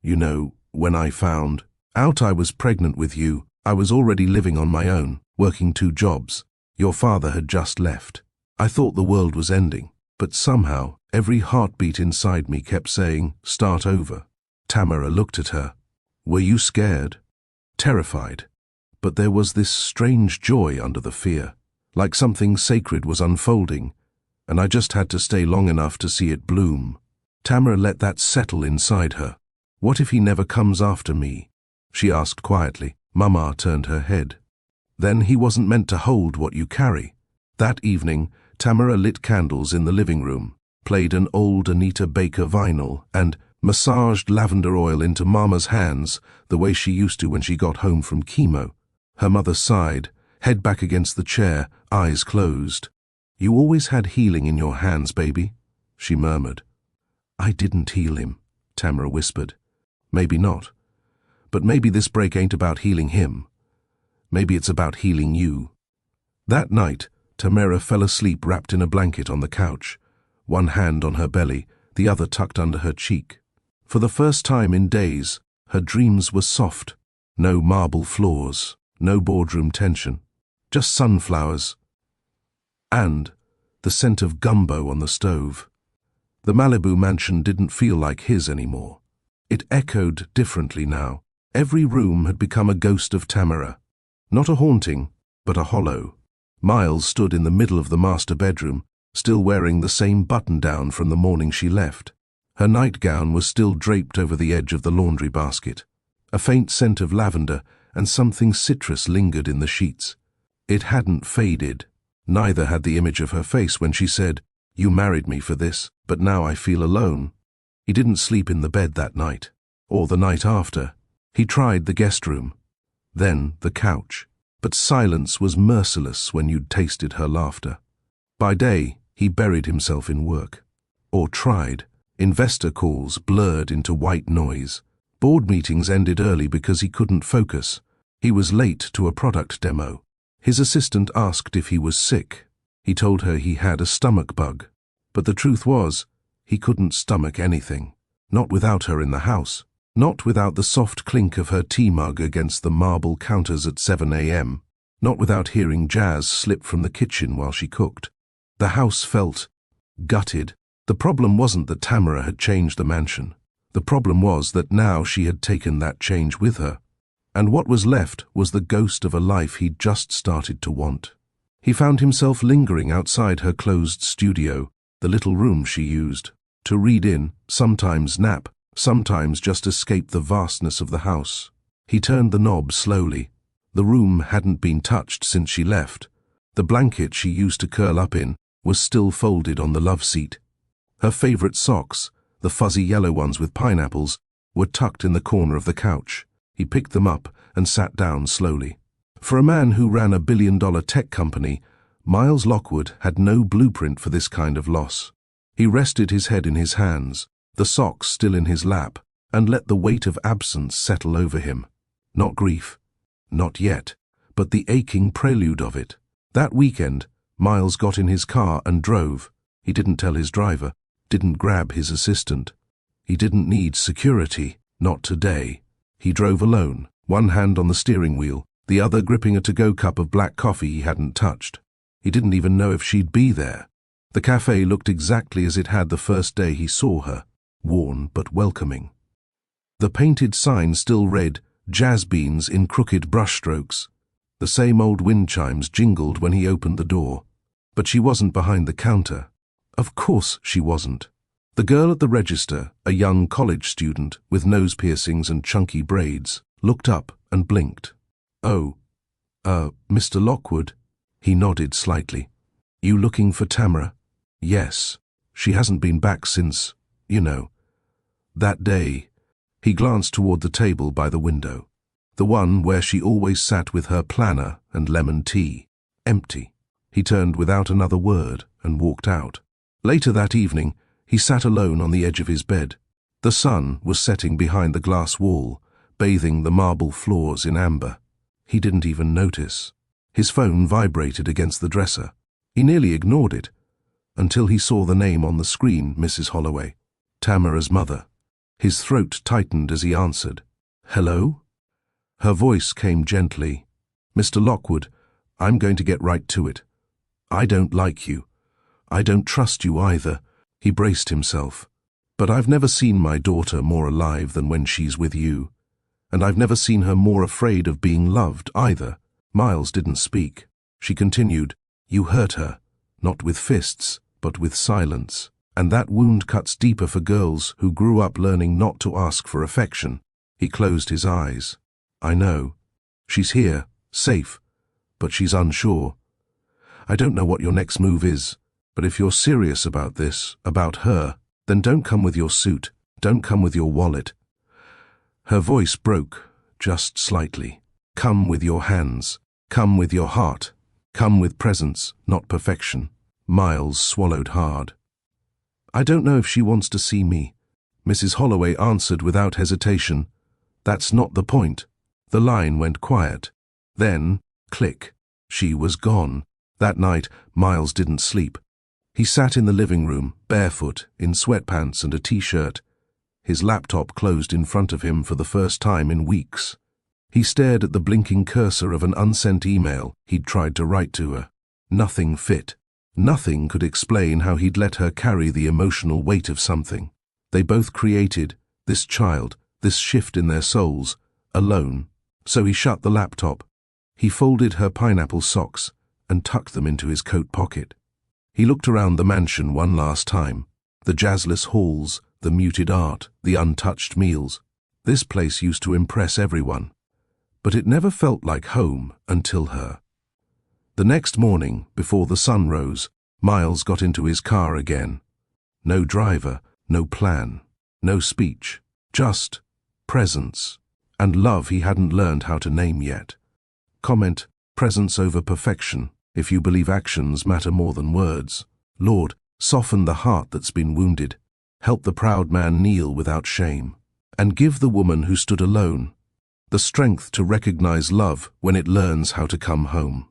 You know, when I found out I was pregnant with you, I was already living on my own, working 2 jobs. Your father had just left. I thought the world was ending, but somehow every heartbeat inside me kept saying, start over. Tamara looked at her. Were you scared? Terrified. But there was this strange joy under the fear, like something sacred was unfolding, and I just had to stay long enough to see it bloom. Tamara let that settle inside her. What if he never comes after me? She asked quietly. Mama turned her head. Then he wasn't meant to hold what you carry. That evening, Tamara lit candles in the living room, played an old Anita Baker vinyl, and massaged lavender oil into Mama's hands the way she used to when she got home from chemo. Her mother sighed, head back against the chair, eyes closed. You always had healing in your hands, baby, she murmured. I didn't heal him, Tamara whispered. Maybe not. But maybe this break ain't about healing him. Maybe it's about healing you. That night, Tamara fell asleep wrapped in a blanket on the couch, one hand on her belly, the other tucked under her cheek. For the first time in days, her dreams were soft. No marble floors, no boardroom tension, just sunflowers and the scent of gumbo on the stove. The Malibu mansion didn't feel like his anymore. It echoed differently now. Every room had become a ghost of Tamara. Not a haunting, but a hollow. Miles stood in the middle of the master bedroom, still wearing the same button-down from the morning she left. Her nightgown was still draped over the edge of the laundry basket. A faint scent of lavender and something citrus lingered in the sheets. It hadn't faded. Neither had the image of her face when she said, You married me for this, but now I feel alone. He didn't sleep in the bed that night, or the night after. He tried the guest room, then the couch. But silence was merciless when you'd tasted her laughter. By day, he buried himself in work. Or tried. Investor calls blurred into white noise. Board meetings ended early because he couldn't focus. He was late to a product demo. His assistant asked if he was sick. He told her he had a stomach bug. But the truth was, he couldn't stomach anything. Not without her in the house. Not without the soft clink of her tea mug against the marble counters at 7 a.m., not without hearing Jazz slip from the kitchen while she cooked. The house felt gutted. The problem wasn't that Tamara had changed the mansion. The problem was that now she had taken that change with her. And what was left was the ghost of a life he'd just started to want. He found himself lingering outside her closed studio, the little room she used, to read in, sometimes nap, sometimes just escape the vastness of the house. He turned the knob slowly. The room hadn't been touched since she left. The blanket she used to curl up in was still folded on the love seat. Her favorite socks, the fuzzy yellow ones with pineapples, were tucked in the corner of the couch. He picked them up and sat down slowly. For a man who ran a billion-dollar tech company, Miles Lockwood had no blueprint for this kind of loss. He rested his head in his hands, the socks still in his lap, and let the weight of absence settle over him. Not grief. Not yet, but the aching prelude of it. That weekend, Miles got in his car and drove. He didn't tell his driver, didn't grab his assistant. He didn't need security, not today. He drove alone, one hand on the steering wheel, the other gripping a to-go cup of black coffee he hadn't touched. He didn't even know if she'd be there. The cafe looked exactly as it had the first day he saw her, worn but welcoming. The painted sign still read, "Jazz Beans" in crooked brushstrokes. The same old wind chimes jingled when he opened the door. But she wasn't behind the counter. Of course she wasn't. The girl at the register, a young college student with nose piercings and chunky braids, looked up and blinked. "Oh, Mr. Lockwood?" He nodded slightly. "You looking for Tamara?" "Yes. She hasn't been back since, that day." He glanced toward the table by the window, the one where she always sat with her planner and lemon tea. Empty. He turned without another word and walked out. Later that evening, he sat alone on the edge of his bed. The sun was setting behind the glass wall, bathing the marble floors in amber. He didn't even notice. His phone vibrated against the dresser. He nearly ignored it, until he saw the name on the screen, Mrs. Holloway, Tamara's mother. His throat tightened as he answered. "Hello?" Her voice came gently. "Mr. Lockwood, I'm going to get right to it. I don't like you. I don't trust you either." He braced himself. "But I've never seen my daughter more alive than when she's with you. And I've never seen her more afraid of being loved either." Miles didn't speak. She continued, "You hurt her, not with fists, but with silence. And that wound cuts deeper for girls who grew up learning not to ask for affection." He closed his eyes. "I know. She's here, safe, but she's unsure. I don't know what your next move is, but if you're serious about this, about her, then don't come with your suit, don't come with your wallet." Her voice broke, just slightly. "Come with your hands. Come with your heart. Come with presence, not perfection." Miles swallowed hard. "I don't know if she wants to see me," Mrs. Holloway answered without hesitation. "That's not the point." The line went quiet. Then, click, she was gone. That night, Miles didn't sleep. He sat in the living room, barefoot, in sweatpants and a t-shirt. His laptop closed in front of him for the first time in weeks. He stared at the blinking cursor of an unsent email he'd tried to write to her. Nothing fit. Nothing could explain how he'd let her carry the emotional weight of something they both created, this child, this shift in their souls, alone. So he shut the laptop. He folded her pineapple socks and tucked them into his coat pocket. He looked around the mansion one last time. The jazzless halls, the muted art, the untouched meals. This place used to impress everyone. But it never felt like home until her. The next morning, before the sun rose, Miles got into his car again. No driver, no plan, no speech, just presence, and love he hadn't learned how to name yet. Comment, presence over perfection, if you believe actions matter more than words. Lord, soften the heart that's been wounded. Help the proud man kneel without shame. And give the woman who stood alone the strength to recognize love when it learns how to come home.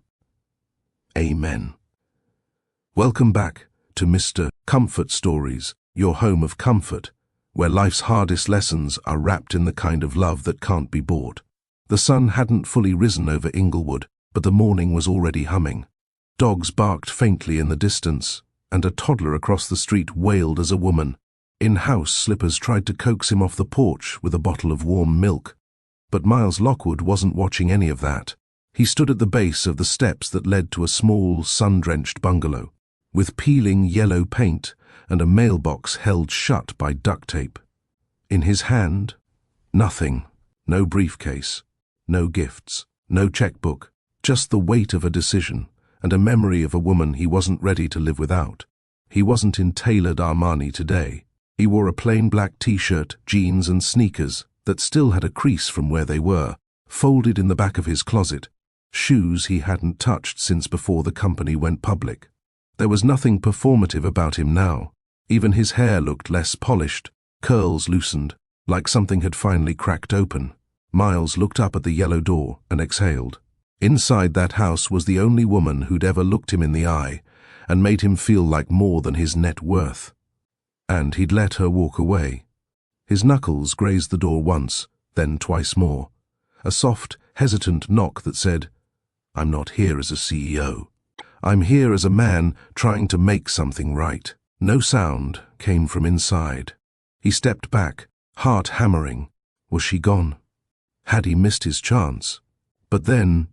Amen. Welcome back to Mr. Comfort Stories, your home of comfort, where life's hardest lessons are wrapped in the kind of love that can't be bought. The sun hadn't fully risen over Inglewood, but the morning was already humming. Dogs barked faintly in the distance, and a toddler across the street wailed as a woman in house slippers tried to coax him off the porch with a bottle of warm milk. But Miles Lockwood wasn't watching any of that. He stood at the base of the steps that led to a small, sun-drenched bungalow, with peeling yellow paint and a mailbox held shut by duct tape. In his hand, nothing. No briefcase, no gifts, no checkbook, just the weight of a decision and a memory of a woman he wasn't ready to live without. He wasn't in tailored Armani today. He wore a plain black t-shirt, jeans and sneakers that still had a crease from where they were, folded in the back of his closet, shoes he hadn't touched since before the company went public. There was nothing performative about him now. Even his hair looked less polished, curls loosened, like something had finally cracked open. Miles looked up at the yellow door and exhaled. Inside that house was the only woman who'd ever looked him in the eye and made him feel like more than his net worth. And he'd let her walk away. His knuckles grazed the door once, then twice more. A soft, hesitant knock that said, "I'm not here as a CEO. I'm here as a man trying to make something right." No sound came from inside. He stepped back, heart hammering. Was she gone? Had he missed his chance? But then,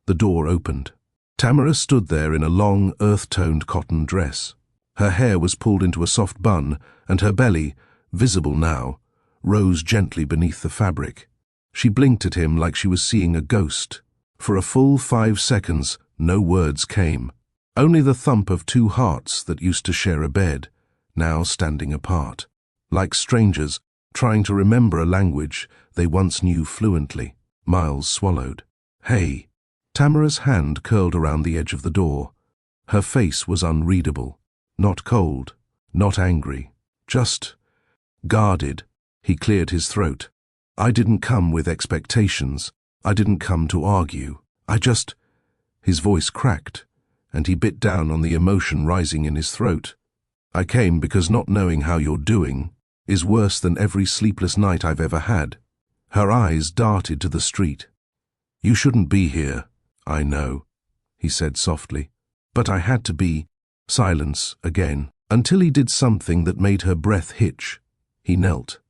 the door opened. Tamara stood there in a long, earth-toned cotton dress. Her hair was pulled into a soft bun, and her belly, visible now, rose gently beneath the fabric. She blinked at him like she was seeing a ghost. For a full 5 seconds, no words came. Only the thump of 2 hearts that used to share a bed, now standing apart. Like strangers, trying to remember a language they once knew fluently. Miles swallowed. "Hey." Tamara's hand curled around the edge of the door. Her face was unreadable. Not cold, not angry, just guarded. He cleared his throat. "I didn't come with expectations. I didn't come to argue. His voice cracked, and he bit down on the emotion rising in his throat. "I came because not knowing how you're doing is worse than every sleepless night I've ever had." Her eyes darted to the street. "You shouldn't be here, I know," he said softly. "But I had to be." Silence again, until he did something that made her breath hitch. He knelt.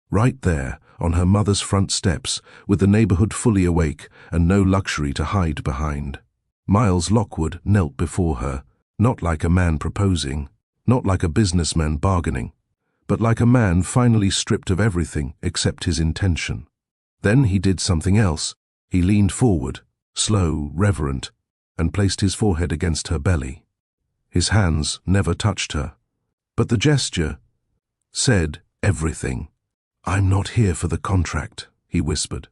Right there, on her mother's front steps, with the neighborhood fully awake and no luxury to hide behind. Miles Lockwood knelt before her, not like a man proposing, not like a businessman bargaining, but like a man finally stripped of everything except his intention. Then he did something else. He leaned forward, slow, reverent, and placed his forehead against her belly. His hands never touched her, but the gesture said everything. "I'm not here for the contract," he whispered.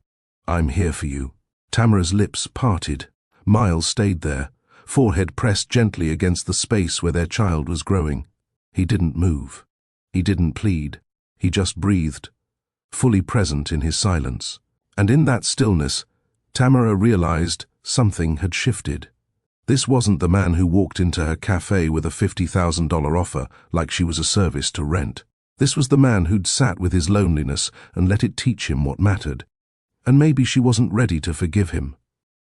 "I'm here for you." Tamara's lips parted. Miles stayed there, forehead pressed gently against the space where their child was growing. He didn't move. He didn't plead. He just breathed, fully present in his silence. And in that stillness, Tamara realized something had shifted. This wasn't the man who walked into her cafe with a $50,000 offer like she was a service to rent. This was the man who'd sat with his loneliness and let it teach him what mattered. And maybe she wasn't ready to forgive him,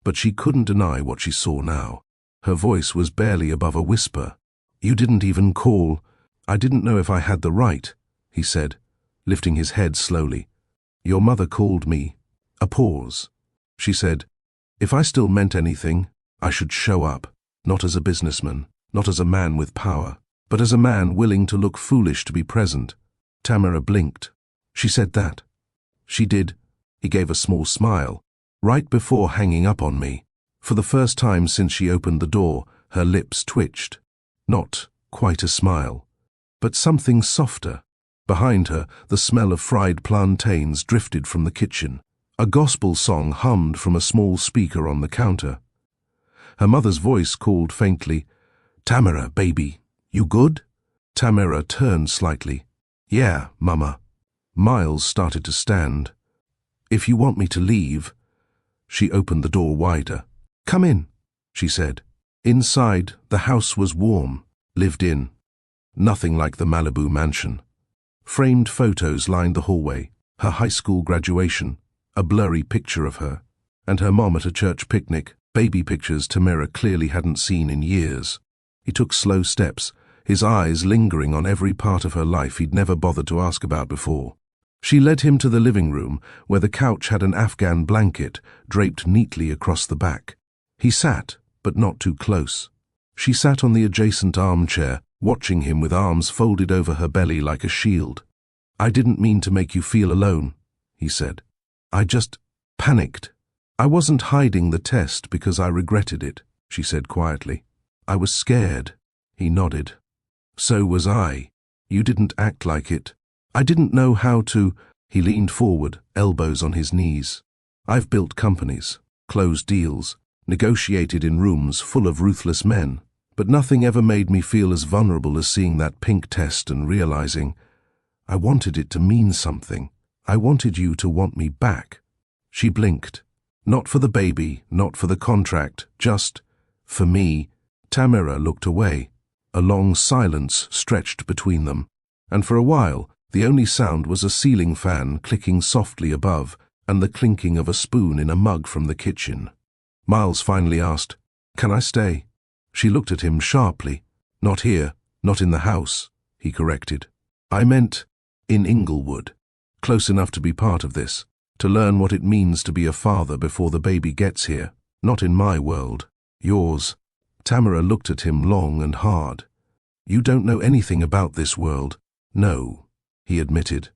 but she couldn't deny what she saw now. Her voice was barely above a whisper. "You didn't even call. I didn't know if I had the right," he said, lifting his head slowly. "Your mother called me." A pause. She said, "If I still meant anything, I should show up, not as a businessman, not as a man with power, but as a man willing to look foolish to be present." Tamara blinked. "She said that?" "She did." He gave a small smile. "Right before hanging up on me." For the first time since she opened the door, her lips twitched. Not quite a smile, but something softer. Behind her, the smell of fried plantains drifted from the kitchen. A gospel song hummed from a small speaker on the counter. Her mother's voice called faintly, "Tamara, baby, you good?" Tamara turned slightly. "Yeah, Mama." Miles started to stand. "If you want me to leave." She opened the door wider. "Come in," she said. Inside, the house was warm, lived in. Nothing like the Malibu mansion. Framed photos lined the hallway, her high school graduation, a blurry picture of her, and her mom at a church picnic, baby pictures Tamara clearly hadn't seen in years. He took slow steps, his eyes lingering on every part of her life he'd never bothered to ask about before. She led him to the living room, where the couch had an Afghan blanket draped neatly across the back. He sat, but not too close. She sat on the adjacent armchair, watching him with arms folded over her belly like a shield. "I didn't mean to make you feel alone," he said. "I just panicked. I wasn't hiding the test because I regretted it," she said quietly. "I was scared." He nodded. "So was I. You didn't act like it. I didn't know how to." He leaned forward, elbows on his knees. "I've built companies, closed deals, negotiated in rooms full of ruthless men, but nothing ever made me feel as vulnerable as seeing that pink test and realizing I wanted it to mean something. I wanted you to want me back." She blinked. "Not for the baby, not for the contract, just for me." Tamara looked away. A long silence stretched between them, and for a while the only sound was a ceiling fan clicking softly above and the clinking of a spoon in a mug from the kitchen. Miles finally asked, "Can I stay?" She looked at him sharply. "Not here, not in the house," he corrected. "I meant in Inglewood. Close enough to be part of this, to learn what it means to be a father before the baby gets here. Not in my world. Yours." Tamara looked at him long and hard. "You don't know anything about this world." "No," he admitted.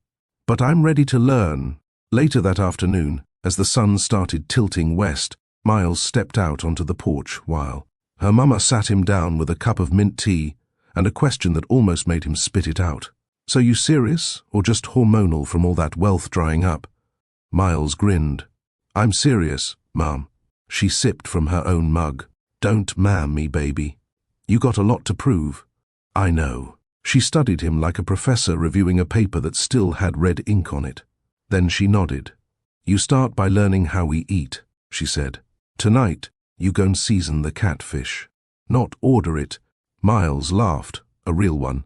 "But I'm ready to learn." Later that afternoon, as the sun started tilting west, Miles stepped out onto the porch while her mama sat him down with a cup of mint tea and a question that almost made him spit it out. "So you serious, or just hormonal from all that wealth drying up?" Miles grinned. "I'm serious, Mom." She sipped from her own mug. "Don't ma'am me, baby. You got a lot to prove." "I know." She studied him like a professor reviewing a paper that still had red ink on it. Then she nodded. "You start by learning how we eat," she said. "Tonight, you go and season the catfish. Not order it." Miles laughed, a real one,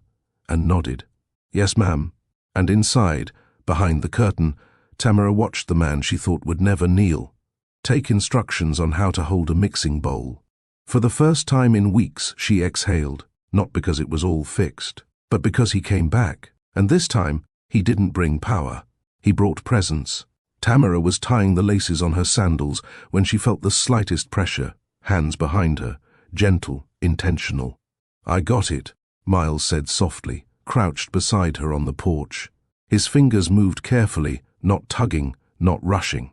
and nodded. "Yes, ma'am." And inside, behind the curtain, Tamara watched the man she thought would never kneel take instructions on how to hold a mixing bowl. For the first time in weeks, she exhaled, not because it was all fixed, but because he came back. And this time, he didn't bring power. He brought presence. Tamara was tying the laces on her sandals when she felt the slightest pressure, hands behind her, gentle, intentional. "I got it," Miles said softly, crouched beside her on the porch. His fingers moved carefully, not tugging, not rushing.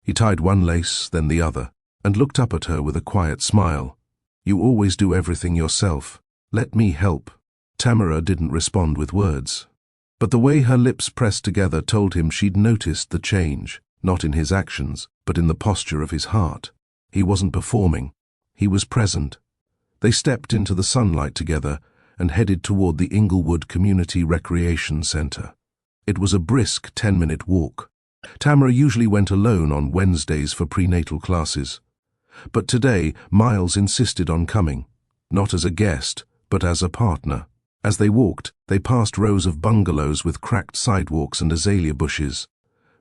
He tied one lace, then the other, and looked up at her with a quiet smile. "You always do everything yourself. Let me help." Tamara didn't respond with words, but the way her lips pressed together told him she'd noticed the change, not in his actions, but in the posture of his heart. He wasn't performing. He was present. They stepped into the sunlight together and headed toward the Inglewood Community Recreation Center. It was a brisk 10-minute walk. Tamara usually went alone on Wednesdays for prenatal classes. But today, Miles insisted on coming, not as a guest, but as a partner. As they walked, they passed rows of bungalows with cracked sidewalks and azalea bushes,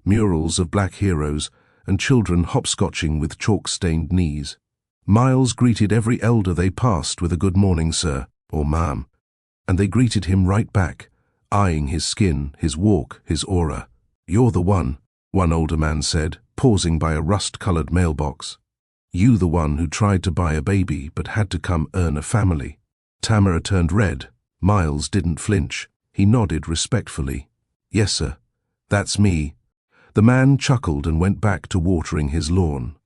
murals of black heroes, and children hopscotching with chalk-stained knees. Miles greeted every elder they passed with a "Good morning, sir," or "ma'am," and they greeted him right back, eyeing his skin, his walk, his aura. "You're the one older man said, pausing by a rust-colored mailbox. "You the one who tried to buy a baby but had to come earn a family." Tamara turned red. Miles didn't flinch. He nodded respectfully. "Yes, sir. That's me." The man chuckled and went back to watering his lawn.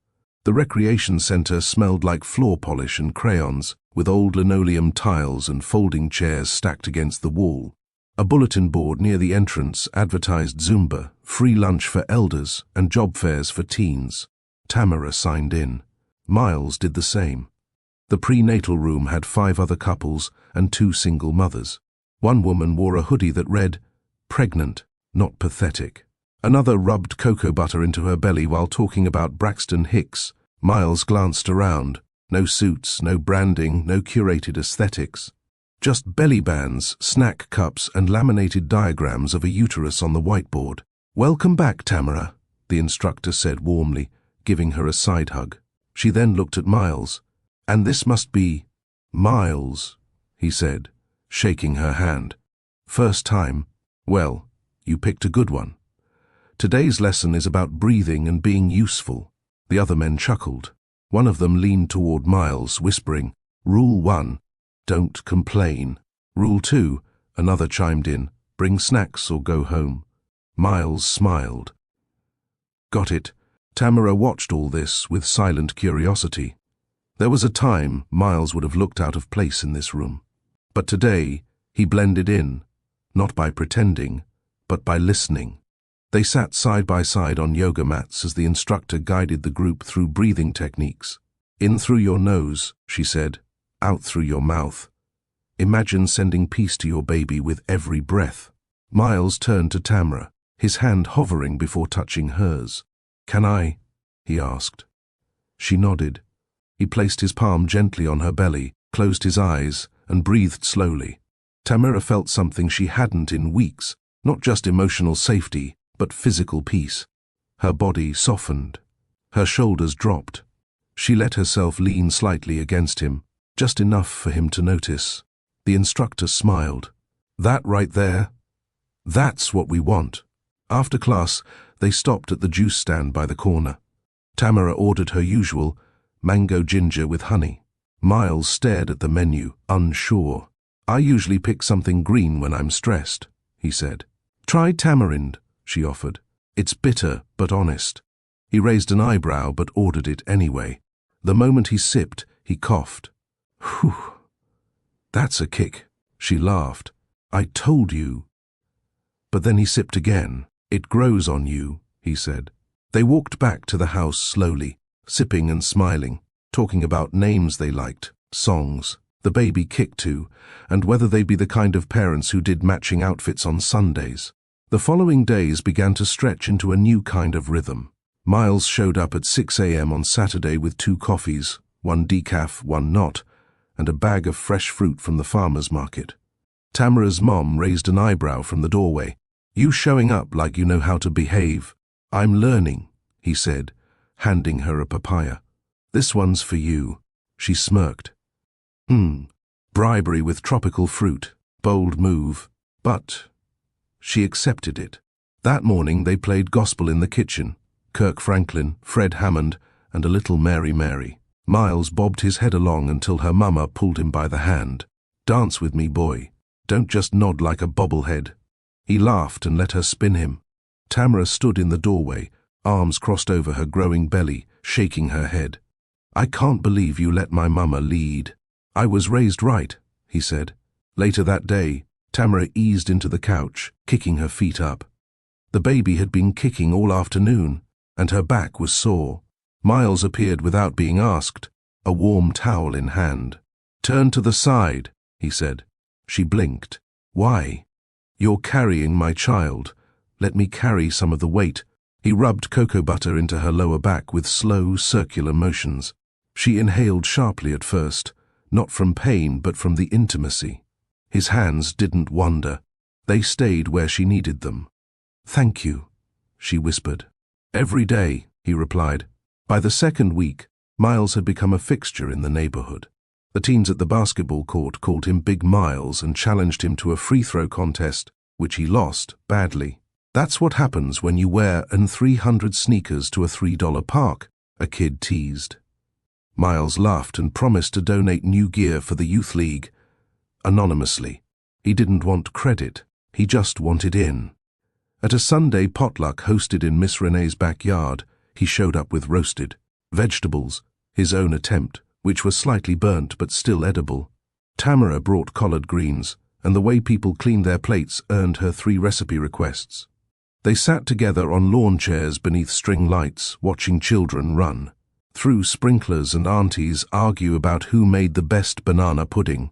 The recreation center smelled like floor polish and crayons, with old linoleum tiles and folding chairs stacked against the wall. A bulletin board near the entrance advertised Zumba, free lunch for elders, and job fairs for teens. Tamara signed in. Miles did the same. The prenatal room had 5 other couples and 2 single mothers. One woman wore a hoodie that read, "Pregnant, not pathetic." Another rubbed cocoa butter into her belly while talking about Braxton Hicks. Miles glanced around. No suits, no branding, no curated aesthetics. Just belly bands, snack cups, and laminated diagrams of a uterus on the whiteboard. "Welcome back, Tamara," the instructor said warmly, giving her a side hug. She then looked at Miles. "And this must be Miles," he said, shaking her hand. "First time. Well, you picked a good one. Today's lesson is about breathing and being useful." The other men chuckled. One of them leaned toward Miles, whispering, "Rule 1, don't complain. Rule 2, another chimed in, bring snacks or go home." Miles smiled. Got it. Tamara watched all this with silent curiosity. There was a time Miles would have looked out of place in this room. But today, he blended in, not by pretending, but by listening. They sat side by side on yoga mats as the instructor guided the group through breathing techniques. "In through your nose," she said, "out through your mouth. Imagine sending peace to your baby with every breath." Miles turned to Tamara, his hand hovering before touching hers. "Can I?" he asked. She nodded. He placed his palm gently on her belly, closed his eyes, and breathed slowly. Tamara felt something she hadn't in weeks, not just emotional safety, but physical peace. Her body softened. Her shoulders dropped. She let herself lean slightly against him, just enough for him to notice. The instructor smiled. "That right there? That's what we want." After class, they stopped at the juice stand by the corner. Tamara ordered her usual, mango ginger with honey. Miles stared at the menu, unsure. "I usually pick something green when I'm stressed," he said. "Try tamarind," she offered. "It's bitter, but honest." He raised an eyebrow, but ordered it anyway. The moment he sipped, he coughed. "Whew, that's a kick," she laughed. "I told you." But then he sipped again. "It grows on you," he said. They walked back to the house slowly, sipping and smiling, talking about names they liked, songs, the baby kicked to, and whether they'd be the kind of parents who did matching outfits on Sundays. The following days began to stretch into a new kind of rhythm. Miles showed up at 6 a.m. on Saturday with 2 coffees, 1 decaf, 1 not, and a bag of fresh fruit from the farmer's market. Tamara's mom raised an eyebrow from the doorway. "You showing up like you know how to behave." "I'm learning," he said, handing her a papaya. "This one's for you." She smirked. Bribery with tropical fruit. Bold move. But she accepted it. That morning they played gospel in the kitchen. Kirk Franklin, Fred Hammond, and a little Mary Mary. Miles bobbed his head along until her mama pulled him by the hand. "Dance with me, boy. Don't just nod like a bobblehead." He laughed and let her spin him. Tamara stood in the doorway, arms crossed over her growing belly, shaking her head. "I can't believe you let my mama lead." "I was raised right," he said. Later that day, Tamara eased into the couch, kicking her feet up. The baby had been kicking all afternoon, and her back was sore. Miles appeared without being asked, a warm towel in hand. "Turn to the side," he said. She blinked. "Why?" "You're carrying my child. Let me carry some of the weight." He rubbed cocoa butter into her lower back with slow, circular motions. She inhaled sharply at first, not from pain but from the intimacy. His hands didn't wander. They stayed where she needed them. "Thank you," she whispered. "Every day," he replied. By the second week, Miles had become a fixture in the neighborhood. The teens at the basketball court called him Big Miles and challenged him to a free throw contest, which he lost badly. "That's what happens when you wear an 300 sneakers to a $3 park," a kid teased. Miles laughed and promised to donate new gear for the youth league. Anonymously. He didn't want credit. He just wanted in. At a Sunday potluck hosted in Miss Renee's backyard, he showed up with roasted vegetables, his own attempt, which was slightly burnt but still edible. Tamara brought collard greens, and the way people cleaned their plates earned her 3 recipe requests. They sat together on lawn chairs beneath string lights, watching children run. Through sprinklers and aunties argue about who made the best banana pudding.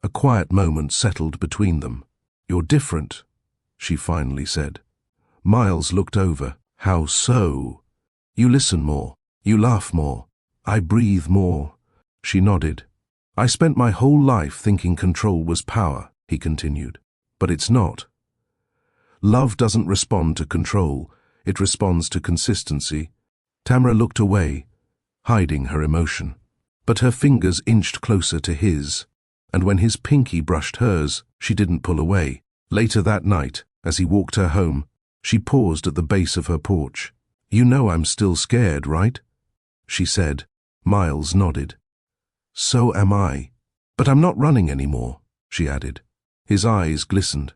A quiet moment settled between them. "You're different," she finally said. Miles looked over. "How so?" "You listen more. You laugh more. I breathe more." She nodded. I spent my whole life thinking control was power, he continued. But it's not. Love doesn't respond to control, it responds to consistency. Tamara looked away, hiding her emotion. But her fingers inched closer to his, and when his pinky brushed hers, she didn't pull away. Later that night, as he walked her home, she paused at the base of her porch. "You know I'm still scared, right?" she said. Miles nodded. "So am I. But I'm not running anymore," she added. His eyes glistened.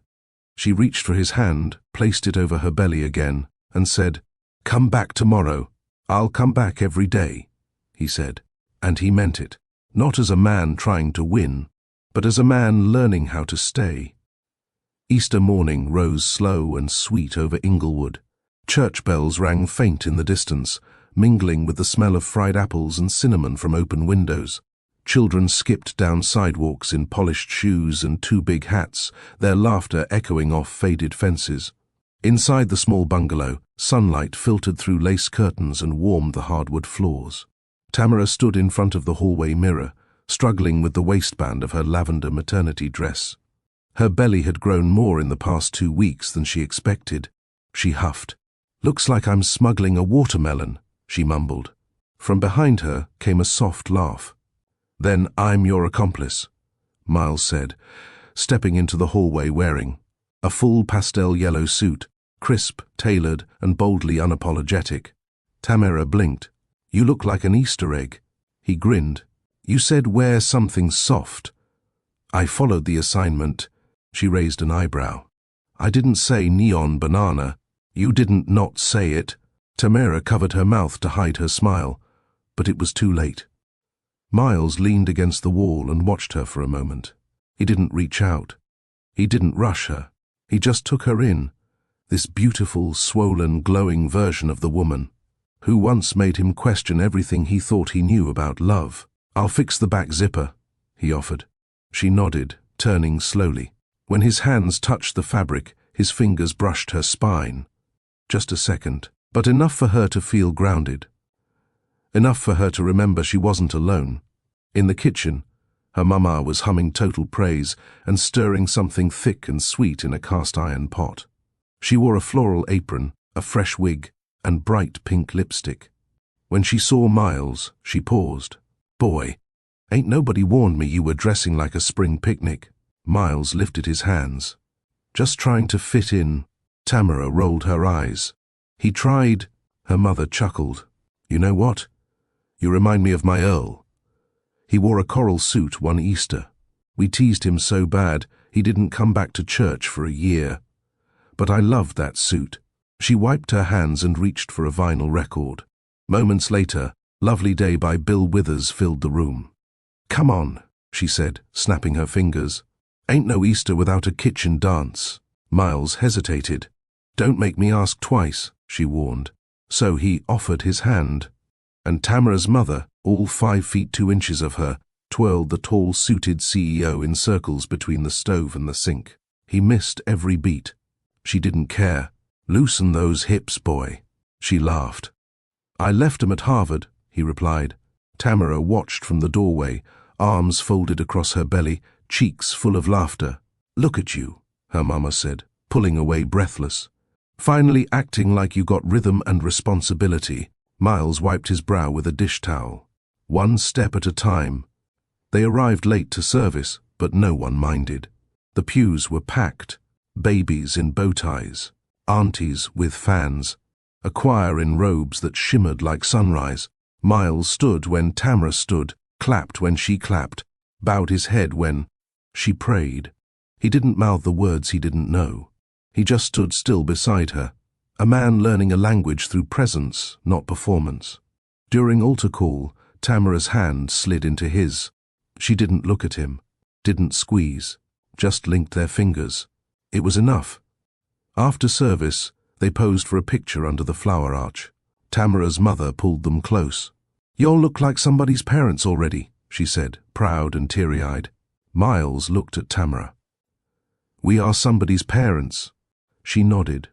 She reached for his hand, placed it over her belly again, and said, "Come back tomorrow. I'll come back every day," he said. And he meant it, not as a man trying to win, but as a man learning how to stay. Easter morning rose slow and sweet over Inglewood. Church bells rang faint in the distance, mingling with the smell of fried apples and cinnamon from open windows. Children skipped down sidewalks in polished shoes and too big hats, their laughter echoing off faded fences. Inside the small bungalow, sunlight filtered through lace curtains and warmed the hardwood floors. Tamara stood in front of the hallway mirror, struggling with the waistband of her lavender maternity dress. Her belly had grown more in the past 2 weeks than she expected. She huffed. "Looks like I'm smuggling a watermelon," she mumbled. From behind her came a soft laugh. "Then I'm your accomplice," Miles said, stepping into the hallway wearing a full pastel yellow suit, crisp, tailored, and boldly unapologetic. Tamara blinked. "You look like an Easter egg." He grinned. "You said wear something soft." "I followed the assignment." She raised an eyebrow. "I didn't say neon banana." "You didn't not say it." Tamara covered her mouth to hide her smile, but it was too late. Miles leaned against the wall and watched her for a moment. He didn't reach out. He didn't rush her. He just took her in, this beautiful, swollen, glowing version of the woman who once made him question everything he thought he knew about love. "I'll fix the back zipper," he offered. She nodded, turning slowly. When his hands touched the fabric, his fingers brushed her spine. Just a second, but enough for her to feel grounded. Enough for her to remember she wasn't alone. In the kitchen, her mama was humming Total Praise and stirring something thick and sweet in a cast-iron pot. She wore a floral apron, a fresh wig, and bright pink lipstick. When she saw Miles, she paused. "Boy, ain't nobody warned me you were dressing like a spring picnic." Miles lifted his hands. "Just trying to fit in." Tamara rolled her eyes. "He tried," her mother chuckled. "You know what? You remind me of my Earl. He wore a coral suit one Easter. We teased him so bad he didn't come back to church for a year. But I loved that suit." She wiped her hands and reached for a vinyl record. Moments later, Lovely Day by Bill Withers filled the room. "Come on," she said, snapping her fingers. "Ain't no Easter without a kitchen dance." Miles hesitated. "Don't make me ask twice," she warned. So he offered his hand, and Tamara's mother, all 5 feet 2 inches of her, twirled the tall suited CEO in circles between the stove and the sink. He missed every beat. She didn't care. "Loosen those hips, boy." She laughed. "I left 'em at Harvard," he replied. Tamara watched from the doorway, arms folded across her belly, cheeks full of laughter. "Look at you," her mama said, pulling away breathless. "Finally acting like you got rhythm and responsibility." Miles wiped his brow with a dish towel. One step at a time. They arrived late to service, but no one minded. The pews were packed, babies in bow ties, aunties with fans, a choir in robes that shimmered like sunrise. Miles stood when Tamara stood, clapped when she clapped, bowed his head when she prayed. He didn't mouth the words he didn't know. He just stood still beside her, a man learning a language through presence, not performance. During altar call, Tamara's hand slid into his. She didn't look at him, didn't squeeze, just linked their fingers. It was enough. After service, they posed for a picture under the flower arch. Tamara's mother pulled them close. "Y'all look like somebody's parents already," she said, proud and teary-eyed. Miles looked at Tamara. "We are somebody's parents." She nodded.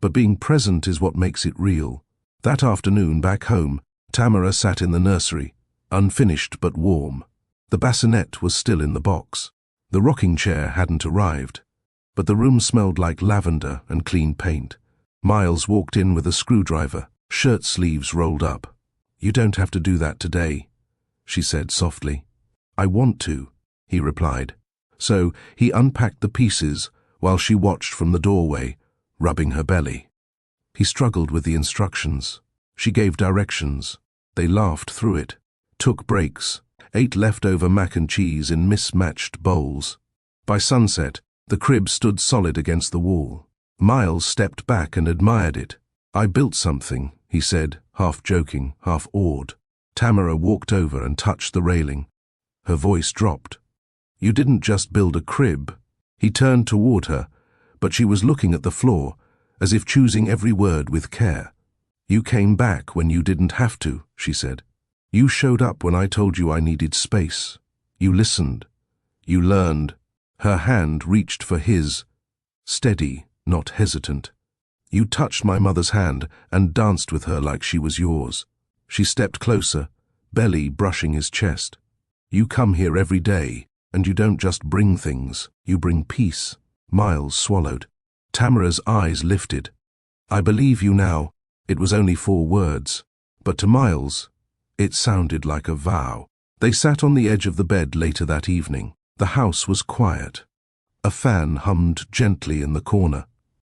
"But being present is what makes it real." That afternoon back home, Tamara sat in the nursery, unfinished but warm. The bassinet was still in the box. The rocking chair hadn't arrived, but the room smelled like lavender and clean paint. Miles walked in with a screwdriver, shirt sleeves rolled up. "You don't have to do that today," she said softly. "I want to," he replied. So he unpacked the pieces while she watched from the doorway, rubbing her belly. He struggled with the instructions. She gave directions. They laughed through it, took breaks, ate leftover mac and cheese in mismatched bowls. By sunset, the crib stood solid against the wall. Miles stepped back and admired it. "I built something," he said, half joking, half awed. Tamara walked over and touched the railing. Her voice dropped. "You didn't just build a crib." He turned toward her, but she was looking at the floor, as if choosing every word with care. "You came back when you didn't have to," she said. "You showed up when I told you I needed space. You listened. You learned." Her hand reached for his, steady, not hesitant. "You touched my mother's hand and danced with her like she was yours." She stepped closer, belly brushing his chest. "You come here every day, and you don't just bring things, you bring peace." Miles swallowed. Tamara's eyes lifted. "I believe you now." It was only 4 words, but to Miles, it sounded like a vow. They sat on the edge of the bed later that evening. The house was quiet. A fan hummed gently in the corner.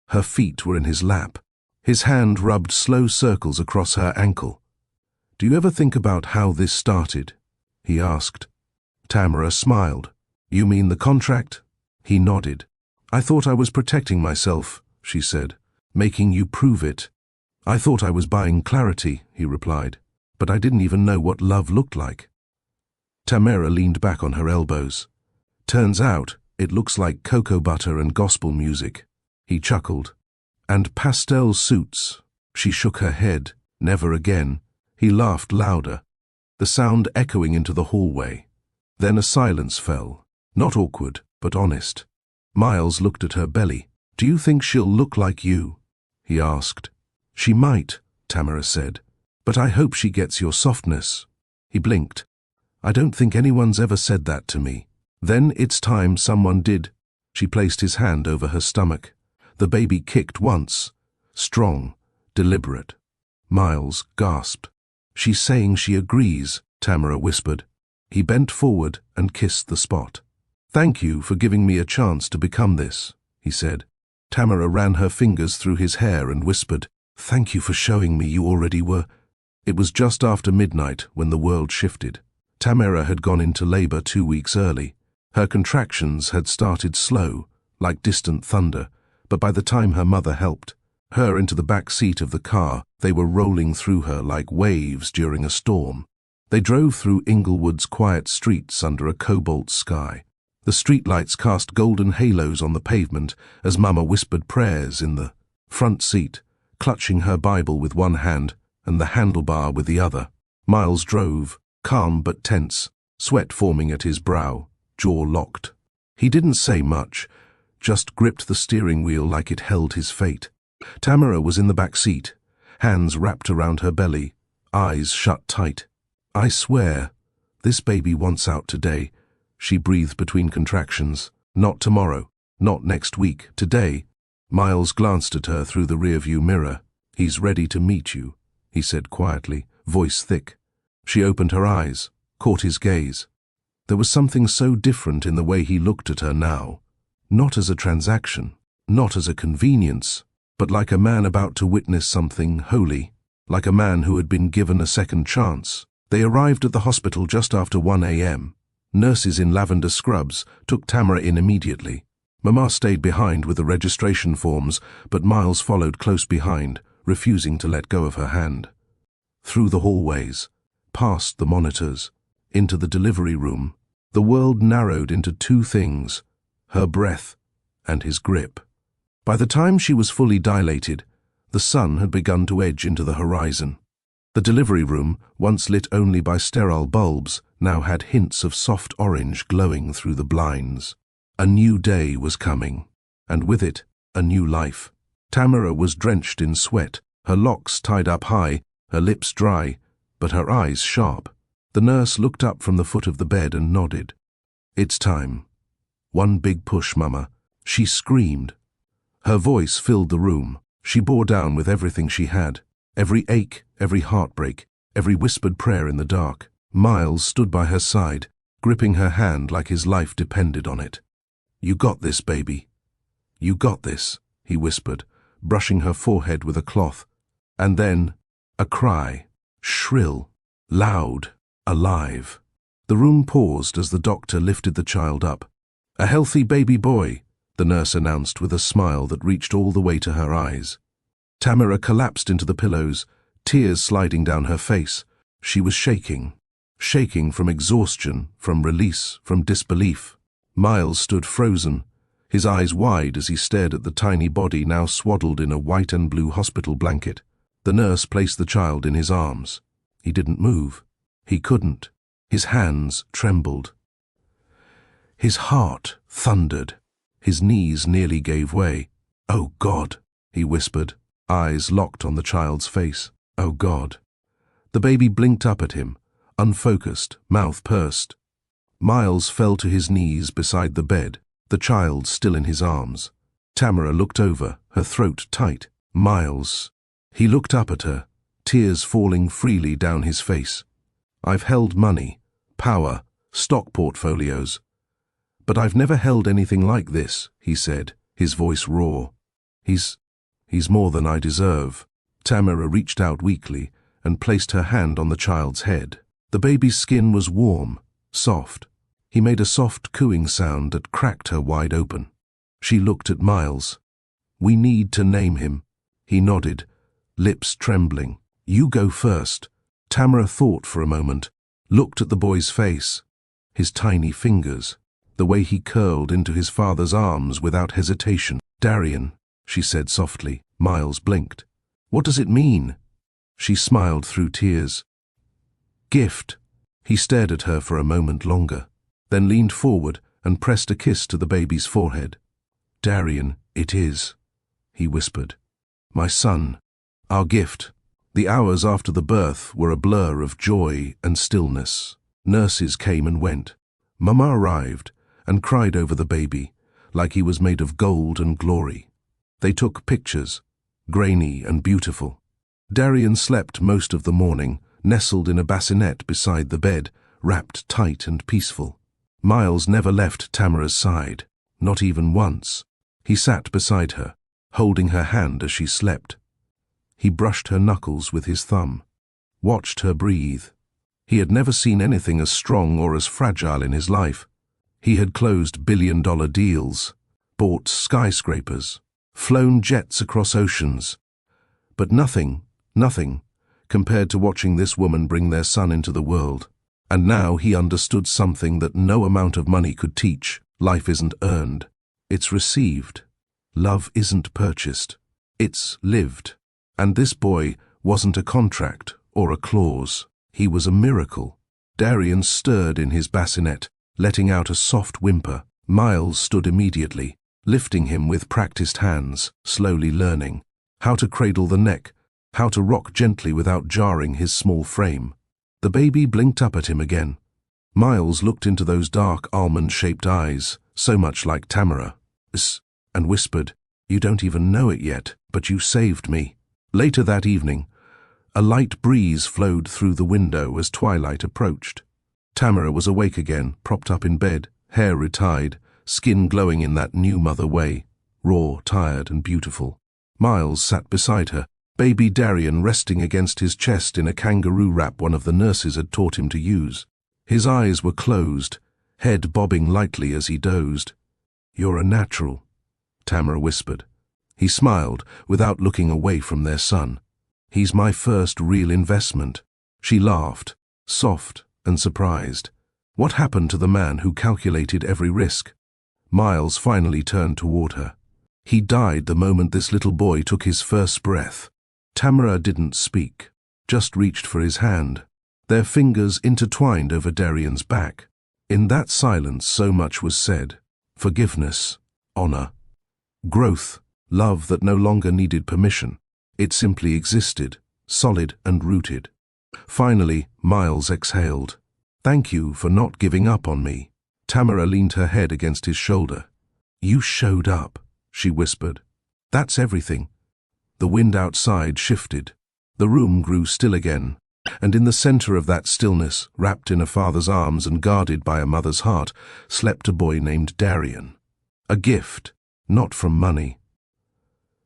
Her feet were in his lap. His hand rubbed slow circles across her ankle. "Do you ever think about how this started?" he asked. Tamara smiled. "You mean the contract?" He nodded. "I thought I was protecting myself," she said, "making you prove it." "I thought I was buying clarity," he replied, "but I didn't even know what love looked like." Tamara leaned back on her elbows. "Turns out, it looks like cocoa butter and gospel music." He chuckled. "And pastel suits." She shook her head. "Never again." He laughed louder, the sound echoing into the hallway. Then a silence fell, not awkward, but honest. Miles looked at her belly. "Do you think she'll look like you?" he asked. "She might," Tamara said, "but I hope she gets your softness." He blinked. "I don't think anyone's ever said that to me." "Then it's time someone did." She placed his hand over her stomach. The baby kicked once, strong, deliberate. Miles gasped. "She's saying she agrees," Tamara whispered. He bent forward and kissed the spot. "Thank you for giving me a chance to become this," he said. Tamara ran her fingers through his hair and whispered, "Thank you for showing me you already were." It was just after midnight when the world shifted. Tamara had gone into labor 2 weeks early. Her contractions had started slow, like distant thunder, but by the time her mother helped her into the back seat of the car, they were rolling through her like waves during a storm. They drove through Inglewood's quiet streets under a cobalt sky. The streetlights cast golden halos on the pavement as Mama whispered prayers in the front seat, clutching her Bible with one hand and the handlebar with the other. Miles drove, calm but tense, sweat forming at his brow, jaw locked. He didn't say much, just gripped the steering wheel like it held his fate. Tamara was in the back seat, hands wrapped around her belly, eyes shut tight. "I swear, this baby wants out today," she breathed between contractions. "Not tomorrow, not next week, today." Miles glanced at her through the rearview mirror. "He's ready to meet you," he said quietly, voice thick. She opened her eyes, caught his gaze. There was something so different in the way he looked at her now. Not as a transaction, not as a convenience, but like a man about to witness something holy, like a man who had been given a second chance. They arrived at the hospital just after 1 a.m. Nurses in lavender scrubs took Tamara in immediately. Mama stayed behind with the registration forms, but Miles followed close behind, refusing to let go of her hand. Through the hallways, past the monitors, into the delivery room, the world narrowed into 2 things: her breath and his grip. By the time she was fully dilated, the sun had begun to edge into the horizon. The delivery room, once lit only by sterile bulbs, now had hints of soft orange glowing through the blinds. A new day was coming, and with it, a new life. Tamara was drenched in sweat, her locks tied up high, her lips dry, but her eyes sharp. The nurse looked up from the foot of the bed and nodded. "It's time. One big push, Mama." She screamed. Her voice filled the room. She bore down with everything she had. Every ache, every heartbreak, every whispered prayer in the dark. Miles stood by her side, gripping her hand like his life depended on it. "You got this, baby. You got this," he whispered, brushing her forehead with a cloth. And then, a cry, shrill, loud, alive. The room paused as the doctor lifted the child up. "A healthy baby boy," the nurse announced with a smile that reached all the way to her eyes. Tamara collapsed into the pillows, tears sliding down her face. She was shaking from exhaustion, from release, from disbelief. Miles stood frozen, his eyes wide as he stared at the tiny body now swaddled in a white and blue hospital blanket. The nurse placed the child in his arms. He didn't move. He couldn't. His hands trembled. His heart thundered. His knees nearly gave way. "Oh God," he whispered, eyes locked on the child's face. "Oh God." The baby blinked up at him, unfocused, mouth pursed. Miles fell to his knees beside the bed, the child still in his arms. Tamara looked over, her throat tight. "Miles." He looked up at her, tears falling freely down his face. "I've held money, power, stock portfolios. But I've never held anything like this," he said, his voice raw. He's more than I deserve." Tamara reached out weakly and placed her hand on the child's head. The baby's skin was warm, soft. He made a soft cooing sound that cracked her wide open. She looked at Miles. "We need to name him." He nodded, lips trembling. "You go first." Tamara thought for a moment, looked at the boy's face, his tiny fingers, the way he curled into his father's arms without hesitation. "Darian," she said softly. Miles blinked. "What does it mean?" She smiled through tears. "Gift." He stared at her for a moment longer, then leaned forward and pressed a kiss to the baby's forehead. "Darian, it is," he whispered. "My son, our gift." The hours after the birth were a blur of joy and stillness. Nurses came and went. Mama arrived and cried over the baby, like he was made of gold and glory. They took pictures, grainy and beautiful. Darian slept most of the morning, nestled in a bassinet beside the bed, wrapped tight and peaceful. Miles never left Tamara's side, not even once. He sat beside her, holding her hand as she slept. He brushed her knuckles with his thumb, watched her breathe. He had never seen anything as strong or as fragile in his life. He had closed billion-dollar deals, bought skyscrapers, flown jets across oceans. But nothing compared to watching this woman bring their son into the world. And now he understood something that no amount of money could teach. Life isn't earned. It's received. Love isn't purchased. It's lived. And this boy wasn't a contract or a clause. He was a miracle. Darian stirred in his bassinet, letting out a soft whimper. Miles stood immediately, lifting him with practiced hands, slowly learning how to cradle the neck, how to rock gently without jarring his small frame. The baby blinked up at him again. Miles looked into those dark almond-shaped eyes, so much like Tamara, and whispered, "You don't even know it yet, but you saved me." Later that evening, a light breeze flowed through the window as twilight approached. Tamara was awake again, propped up in bed, hair retied, skin glowing in that new mother way, raw, tired, and beautiful. Miles sat beside her, baby Darian resting against his chest in a kangaroo wrap one of the nurses had taught him to use. His eyes were closed, head bobbing lightly as he dozed. "You're a natural," Tamara whispered. He smiled without looking away from their son. "He's my first real investment." She laughed, soft and surprised. What happened to the man who calculated every risk? Miles finally turned toward her. He died the moment this little boy took his first breath. Tamara didn't speak, just reached for his hand. Their fingers intertwined over Darian's back. In that silence so much was said. Forgiveness, honor, growth, love that no longer needed permission. It simply existed, solid and rooted. Finally, Miles exhaled. Thank you for not giving up on me. Tamara leaned her head against his shoulder. You showed up, she whispered. That's everything. The wind outside shifted. The room grew still again, and in the center of that stillness, wrapped in a father's arms and guarded by a mother's heart, slept a boy named Darian. A gift, not from money,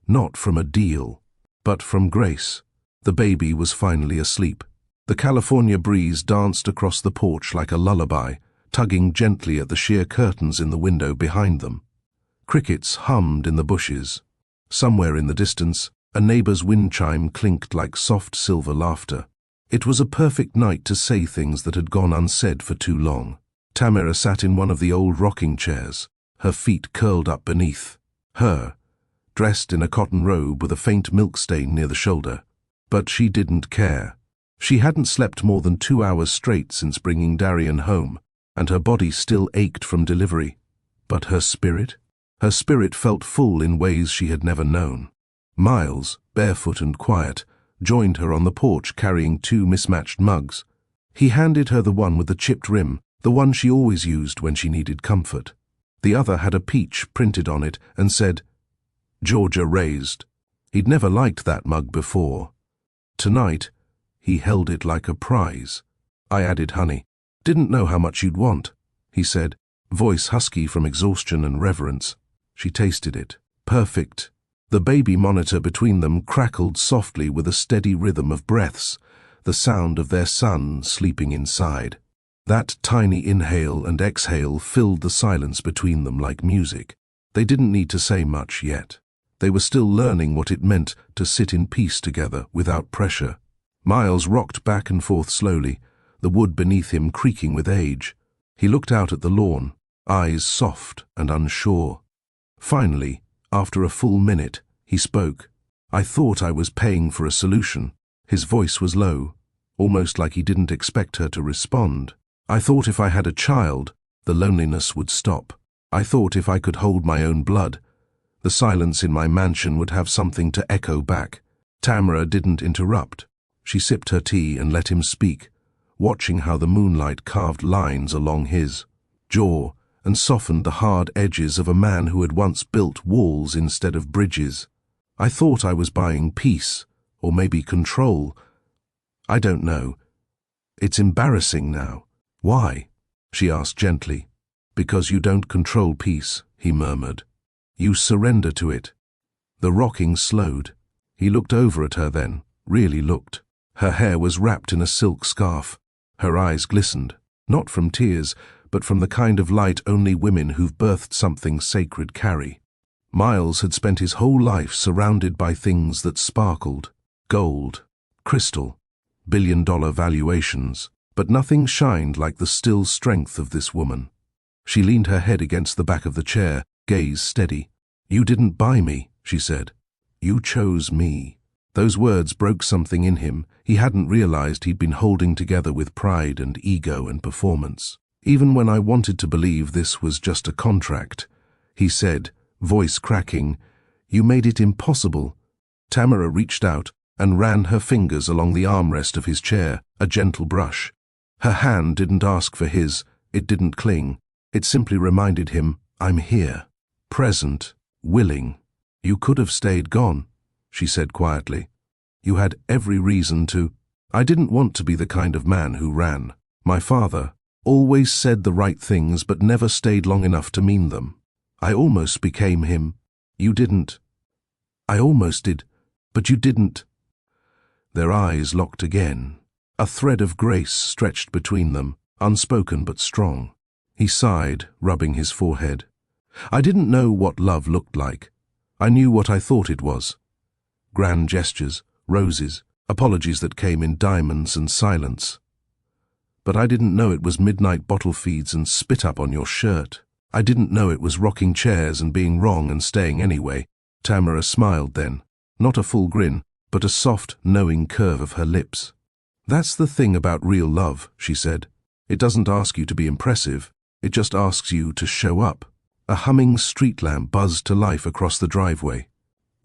not from a deal, but from grace. The baby was finally asleep. The California breeze danced across the porch like a lullaby, tugging gently at the sheer curtains in the window behind them. Crickets hummed in the bushes. Somewhere in the distance, a neighbor's wind chime clinked like soft silver laughter. It was a perfect night to say things that had gone unsaid for too long. Tamara sat in one of the old rocking chairs, her feet curled up beneath her, dressed in a cotton robe with a faint milk stain near the shoulder. But she didn't care. She hadn't slept more than 2 hours straight since bringing Darian home, and her body still ached from delivery. But her spirit? Her spirit felt full in ways she had never known. Miles, barefoot and quiet, joined her on the porch carrying 2 mismatched mugs. He handed her the one with the chipped rim, the one she always used when she needed comfort. The other had a peach printed on it and said, Georgia raised. He'd never liked that mug before. Tonight, he held it like a prize. I added honey. Didn't know how much you'd want, he said, voice husky from exhaustion and reverence. She tasted it. Perfect. The baby monitor between them crackled softly with a steady rhythm of breaths, the sound of their son sleeping inside. That tiny inhale and exhale filled the silence between them like music. They didn't need to say much yet. They were still learning what it meant to sit in peace together without pressure. Miles rocked back and forth slowly, the wood beneath him creaking with age. He looked out at the lawn, eyes soft and unsure. Finally, after a full minute, he spoke. I thought I was paying for a solution. His voice was low, almost like he didn't expect her to respond. I thought if I had a child, the loneliness would stop. I thought if I could hold my own blood, the silence in my mansion would have something to echo back. Tamara didn't interrupt. She sipped her tea and let him speak, watching how the moonlight carved lines along his jaw and softened the hard edges of a man who had once built walls instead of bridges. I thought I was buying peace, or maybe control. I don't know. It's embarrassing now. Why? She asked gently. Because you don't control peace, he murmured. You surrender to it. The rocking slowed. He looked over at her then, really looked. Her hair was wrapped in a silk scarf. Her eyes glistened, not from tears, but from the kind of light only women who've birthed something sacred carry. Miles had spent his whole life surrounded by things that sparkled, gold, crystal, billion-dollar valuations, but nothing shined like the still strength of this woman. She leaned her head against the back of the chair, gaze steady. You didn't buy me, she said. You chose me. Those words broke something in him he hadn't realized he'd been holding together with pride and ego and performance. Even when I wanted to believe this was just a contract, he said, voice cracking, you made it impossible. Tamara reached out and ran her fingers along the armrest of his chair, a gentle brush. Her hand didn't ask for his, it didn't cling. It simply reminded him, I'm here, present, willing. You could have stayed gone, she said quietly. You had every reason to. I didn't want to be the kind of man who ran. My father always said the right things but never stayed long enough to mean them. I almost became him. You didn't. I almost did, but you didn't. Their eyes locked again. A thread of grace stretched between them, unspoken but strong. He sighed, rubbing his forehead. I didn't know what love looked like. I knew what I thought it was. Grand gestures, roses, apologies that came in diamonds and silence. But I didn't know it was midnight bottle feeds and spit up on your shirt. I didn't know it was rocking chairs and being wrong and staying anyway. Tamara smiled then, not a full grin, but a soft, knowing curve of her lips. That's the thing about real love, she said. It doesn't ask you to be impressive. It just asks you to show up. A humming street lamp buzzed to life across the driveway.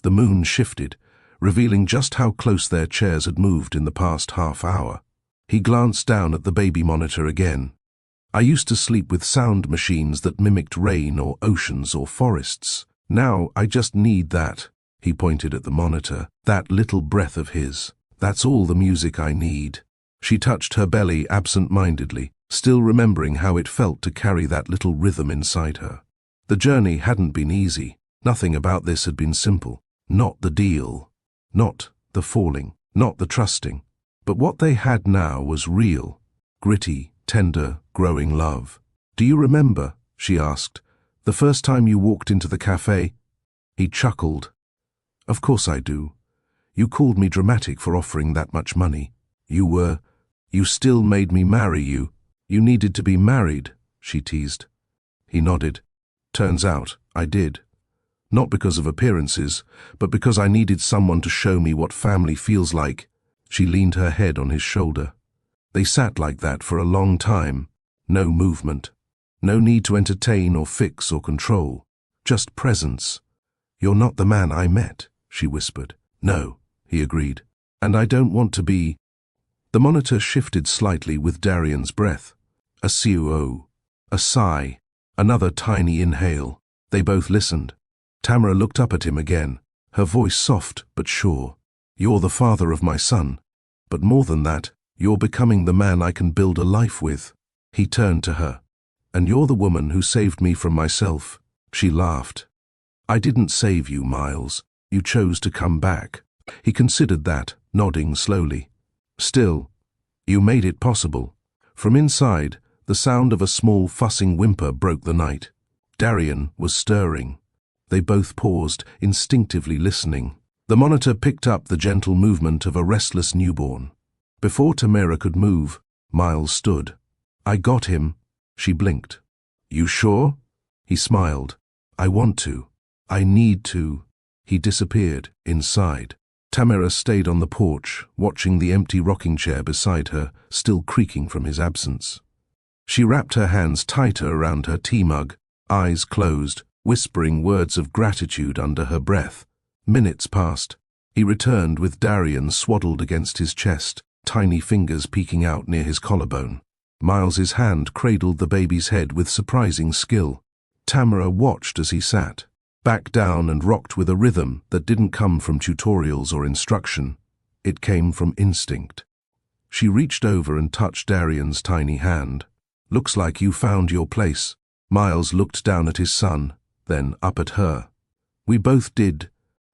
The moon shifted, revealing just how close their chairs had moved in the past half hour. He glanced down at the baby monitor again. I used to sleep with sound machines that mimicked rain or oceans or forests. Now I just need that. He pointed at the monitor. That little breath of his. That's all the music I need. She touched her belly absent-mindedly, still remembering how it felt to carry that little rhythm inside her. The journey hadn't been easy. Nothing about this had been simple. Not the deal. Not the falling. Not the trusting. But what they had now was real, gritty, tender, growing love. "Do you remember," she asked, "the first time you walked into the cafe?" He chuckled. "Of course I do. You called me dramatic for offering that much money. You still made me marry you. You needed to be married," she teased. He nodded. "Turns out, I did. Not because of appearances, but because I needed someone to show me what family feels like." She leaned her head on his shoulder. They sat like that for a long time. No movement. No need to entertain or fix or control. Just presence. "You're not the man I met," she whispered. "No," he agreed. "And I don't want to be." The monitor shifted slightly with Darian's breath. A COO. A sigh. Another tiny inhale. They both listened. Tamara looked up at him again, her voice soft but sure. "You're the father of my son. But more than that, you're becoming the man I can build a life with." He turned to her. "And you're the woman who saved me from myself." She laughed. "I didn't save you, Miles. You chose to come back." He considered that, nodding slowly. "Still, you made it possible." From inside, the sound of a small fussing whimper broke the night. Darian was stirring. They both paused, instinctively listening. The monitor picked up the gentle movement of a restless newborn. Before Tamara could move, Miles stood. "I got him." She blinked. "You sure?" He smiled. "I want to. I need to." He disappeared inside. Tamara stayed on the porch, watching the empty rocking chair beside her, still creaking from his absence. She wrapped her hands tighter around her tea mug, eyes closed, whispering words of gratitude under her breath. Minutes passed. He returned with Darian swaddled against his chest, tiny fingers peeking out near his collarbone. Miles's hand cradled the baby's head with surprising skill. Tamara watched as he sat, back down and rocked with a rhythm that didn't come from tutorials or instruction. It came from instinct. She reached over and touched Darian's tiny hand. "Looks like you found your place." Miles looked down at his son, then up at her. "We both did."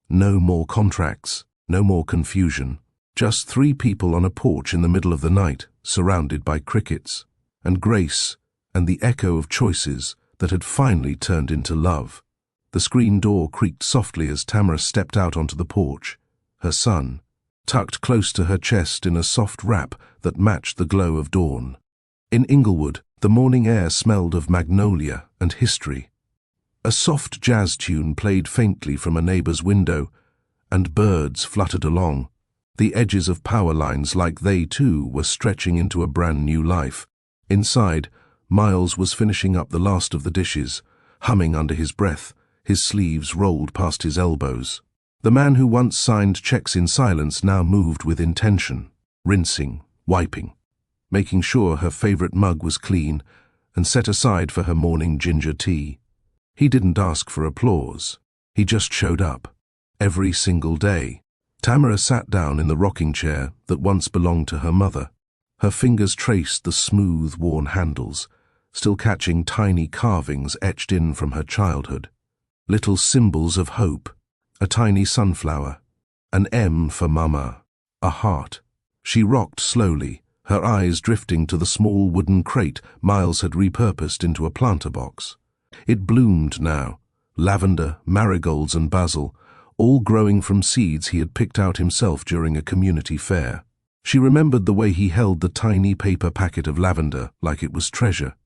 No more contracts, no more confusion. Just three people on a porch in the middle of the night, surrounded by crickets, and grace, and the echo of choices that had finally turned into love. The screen door creaked softly as Tamara stepped out onto the porch, her son, tucked close to her chest in a soft wrap that matched the glow of dawn. In Inglewood, the morning air smelled of magnolia and history. A soft jazz tune played faintly from a neighbor's window, and birds fluttered along, the edges of power lines like they too were stretching into a brand new life. Inside, Miles was finishing up the last of the dishes, humming under his breath, his sleeves rolled past his elbows. The man who once signed checks in silence now moved with intention, rinsing, wiping, making sure her favorite mug was clean and set aside for her morning ginger tea. He didn't ask for applause. He just showed up. Every single day. Tamara sat down in the rocking chair that once belonged to her mother. Her fingers traced the smooth, worn handles, still catching tiny carvings etched in from her childhood. Little symbols of hope. A tiny sunflower. An M for Mama. A heart. She rocked slowly, her eyes drifting to the small wooden crate Miles had repurposed into a planter box. It bloomed now, lavender, marigolds and basil, all growing from seeds he had picked out himself during a community fair. She remembered the way he held the tiny paper packet of lavender like it was treasure.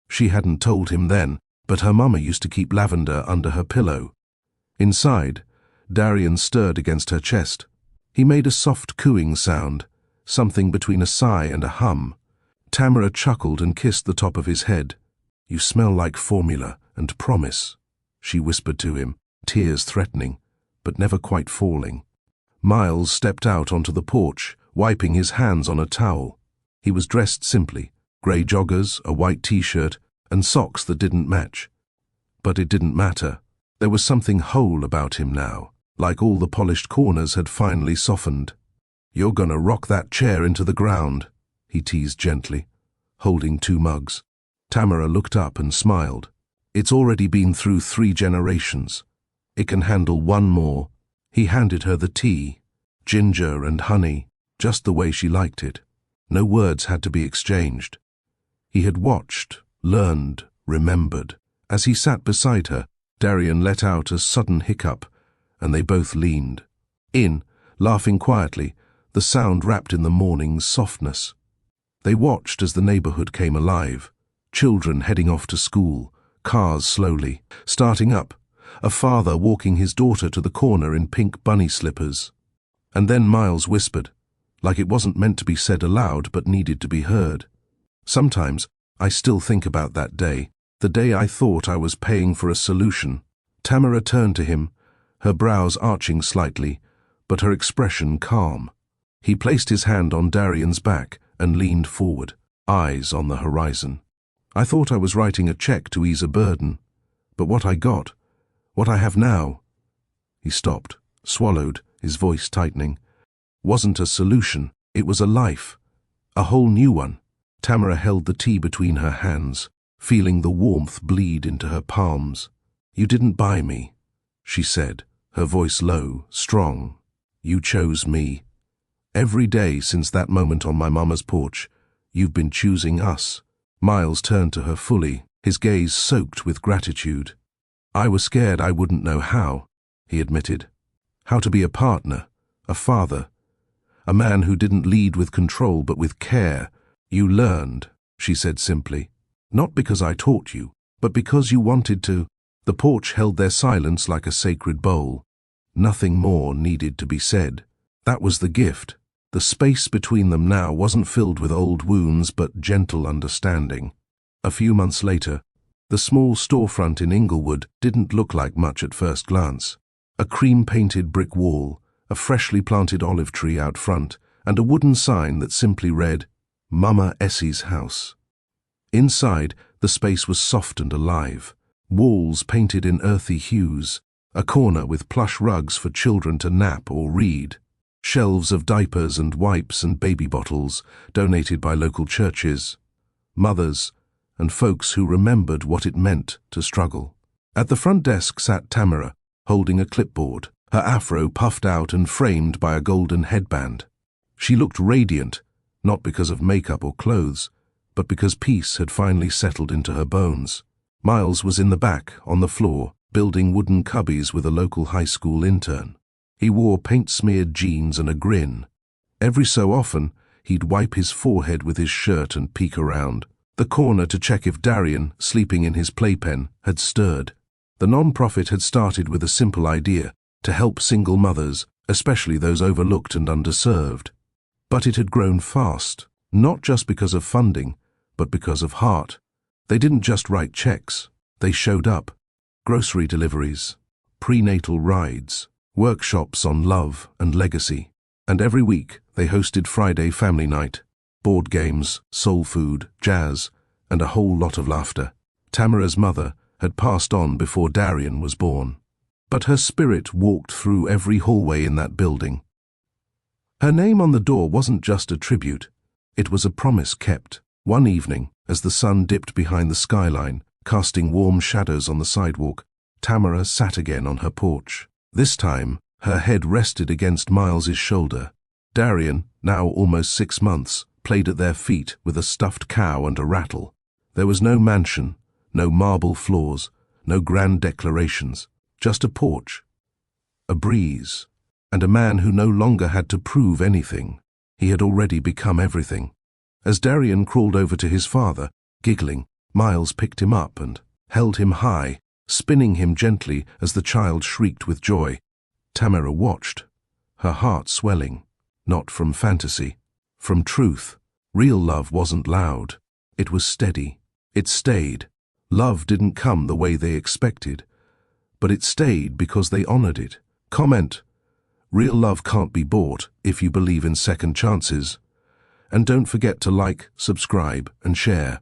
She hadn't told him then, but her mama used to keep lavender under her pillow. Inside, Darian stirred against her chest. He made a soft cooing sound, something between a sigh and a hum. Tamara chuckled and kissed the top of his head. "You smell like formula and promise," she whispered to him, tears threatening, but never quite falling. Miles stepped out onto the porch, wiping his hands on a towel. He was dressed simply, grey joggers, a white t-shirt, and socks that didn't match. But it didn't matter. There was something whole about him now, like all the polished corners had finally softened. "You're gonna rock that chair into the ground," he teased gently, holding 2 mugs. Tamara looked up and smiled. "It's already been through 3 generations. It can handle 1 more." He handed her the tea, ginger and honey, just the way she liked it. No words had to be exchanged. He had watched, learned, remembered. As he sat beside her, Darian let out a sudden hiccup, and they both leaned in, laughing quietly, the sound wrapped in the morning's softness. They watched as the neighborhood came alive, children heading off to school, cars slowly starting up, a father walking his daughter to the corner in pink bunny slippers. And then Miles whispered, like it wasn't meant to be said aloud but needed to be heard. "Sometimes I still think about that day, the day I thought I was paying for a solution." Tamara turned to him, her brows arching slightly, but her expression calm. He placed his hand on Darian's back and leaned forward, eyes on the horizon. "I thought I was writing a check to ease a burden, but what I got, what I have now—" He stopped, swallowed, his voice tightening. "Wasn't a solution, it was a life, a whole new one." Tamara held the tea between her hands, feeling the warmth bleed into her palms. "You didn't buy me," she said, her voice low, strong. "You chose me. Every day since that moment on my mama's porch, you've been choosing us." Miles turned to her fully, his gaze soaked with gratitude. "I was scared I wouldn't know how," he admitted. "How to be a partner, a father, a man who didn't lead with control but with care. You learned," she said simply. "Not because I taught you, but because you wanted to." The porch held their silence like a sacred bowl. Nothing more needed to be said. That was the gift. The space between them now wasn't filled with old wounds but gentle understanding. A few months later, the small storefront in Inglewood didn't look like much at first glance. A cream-painted brick wall, a freshly planted olive tree out front, and a wooden sign that simply read, "Mama Essie's House." Inside, the space was soft and alive. Walls painted in earthy hues, a corner with plush rugs for children to nap or read, shelves of diapers and wipes and baby bottles donated by local churches, mothers, and folks who remembered what it meant to struggle. At the front desk sat Tamara, holding a clipboard, her afro puffed out and framed by a golden headband. She looked radiant, not because of makeup or clothes, but because peace had finally settled into her bones. Miles was in the back, on the floor, building wooden cubbies with a local high school intern. He wore paint-smeared jeans and a grin. Every so often, he'd wipe his forehead with his shirt and peek around the corner to check if Darian, sleeping in his playpen, had stirred. The non-profit had started with a simple idea, to help single mothers, especially those overlooked and underserved. But it had grown fast, not just because of funding, but because of heart. They didn't just write checks, they showed up. Grocery deliveries, prenatal rides, workshops on love and legacy. And every week they hosted Friday family night, board games, soul food, jazz, and a whole lot of laughter. Tamara's mother had passed on before Darian was born, but her spirit walked through every hallway in that building. Her name on the door wasn't just a tribute, it was a promise kept. One evening, as the sun dipped behind the skyline, casting warm shadows on the sidewalk, Tamara sat again on her porch. This time, her head rested against Miles's shoulder. Darian, now almost 6 months, played at their feet with a stuffed cow and a rattle. There was no mansion, no marble floors, no grand declarations, just a porch, a breeze, and a man who no longer had to prove anything. He had already become everything. As Darian crawled over to his father, giggling, Miles picked him up and held him high, spinning him gently as the child shrieked with joy. Tamara watched, her heart swelling, not from fantasy, from truth. Real love wasn't loud. It was steady. It stayed. Love didn't come the way they expected, but it stayed because they honored it. Comment: real love can't be bought if you believe in second chances. And don't forget to like, subscribe, and share.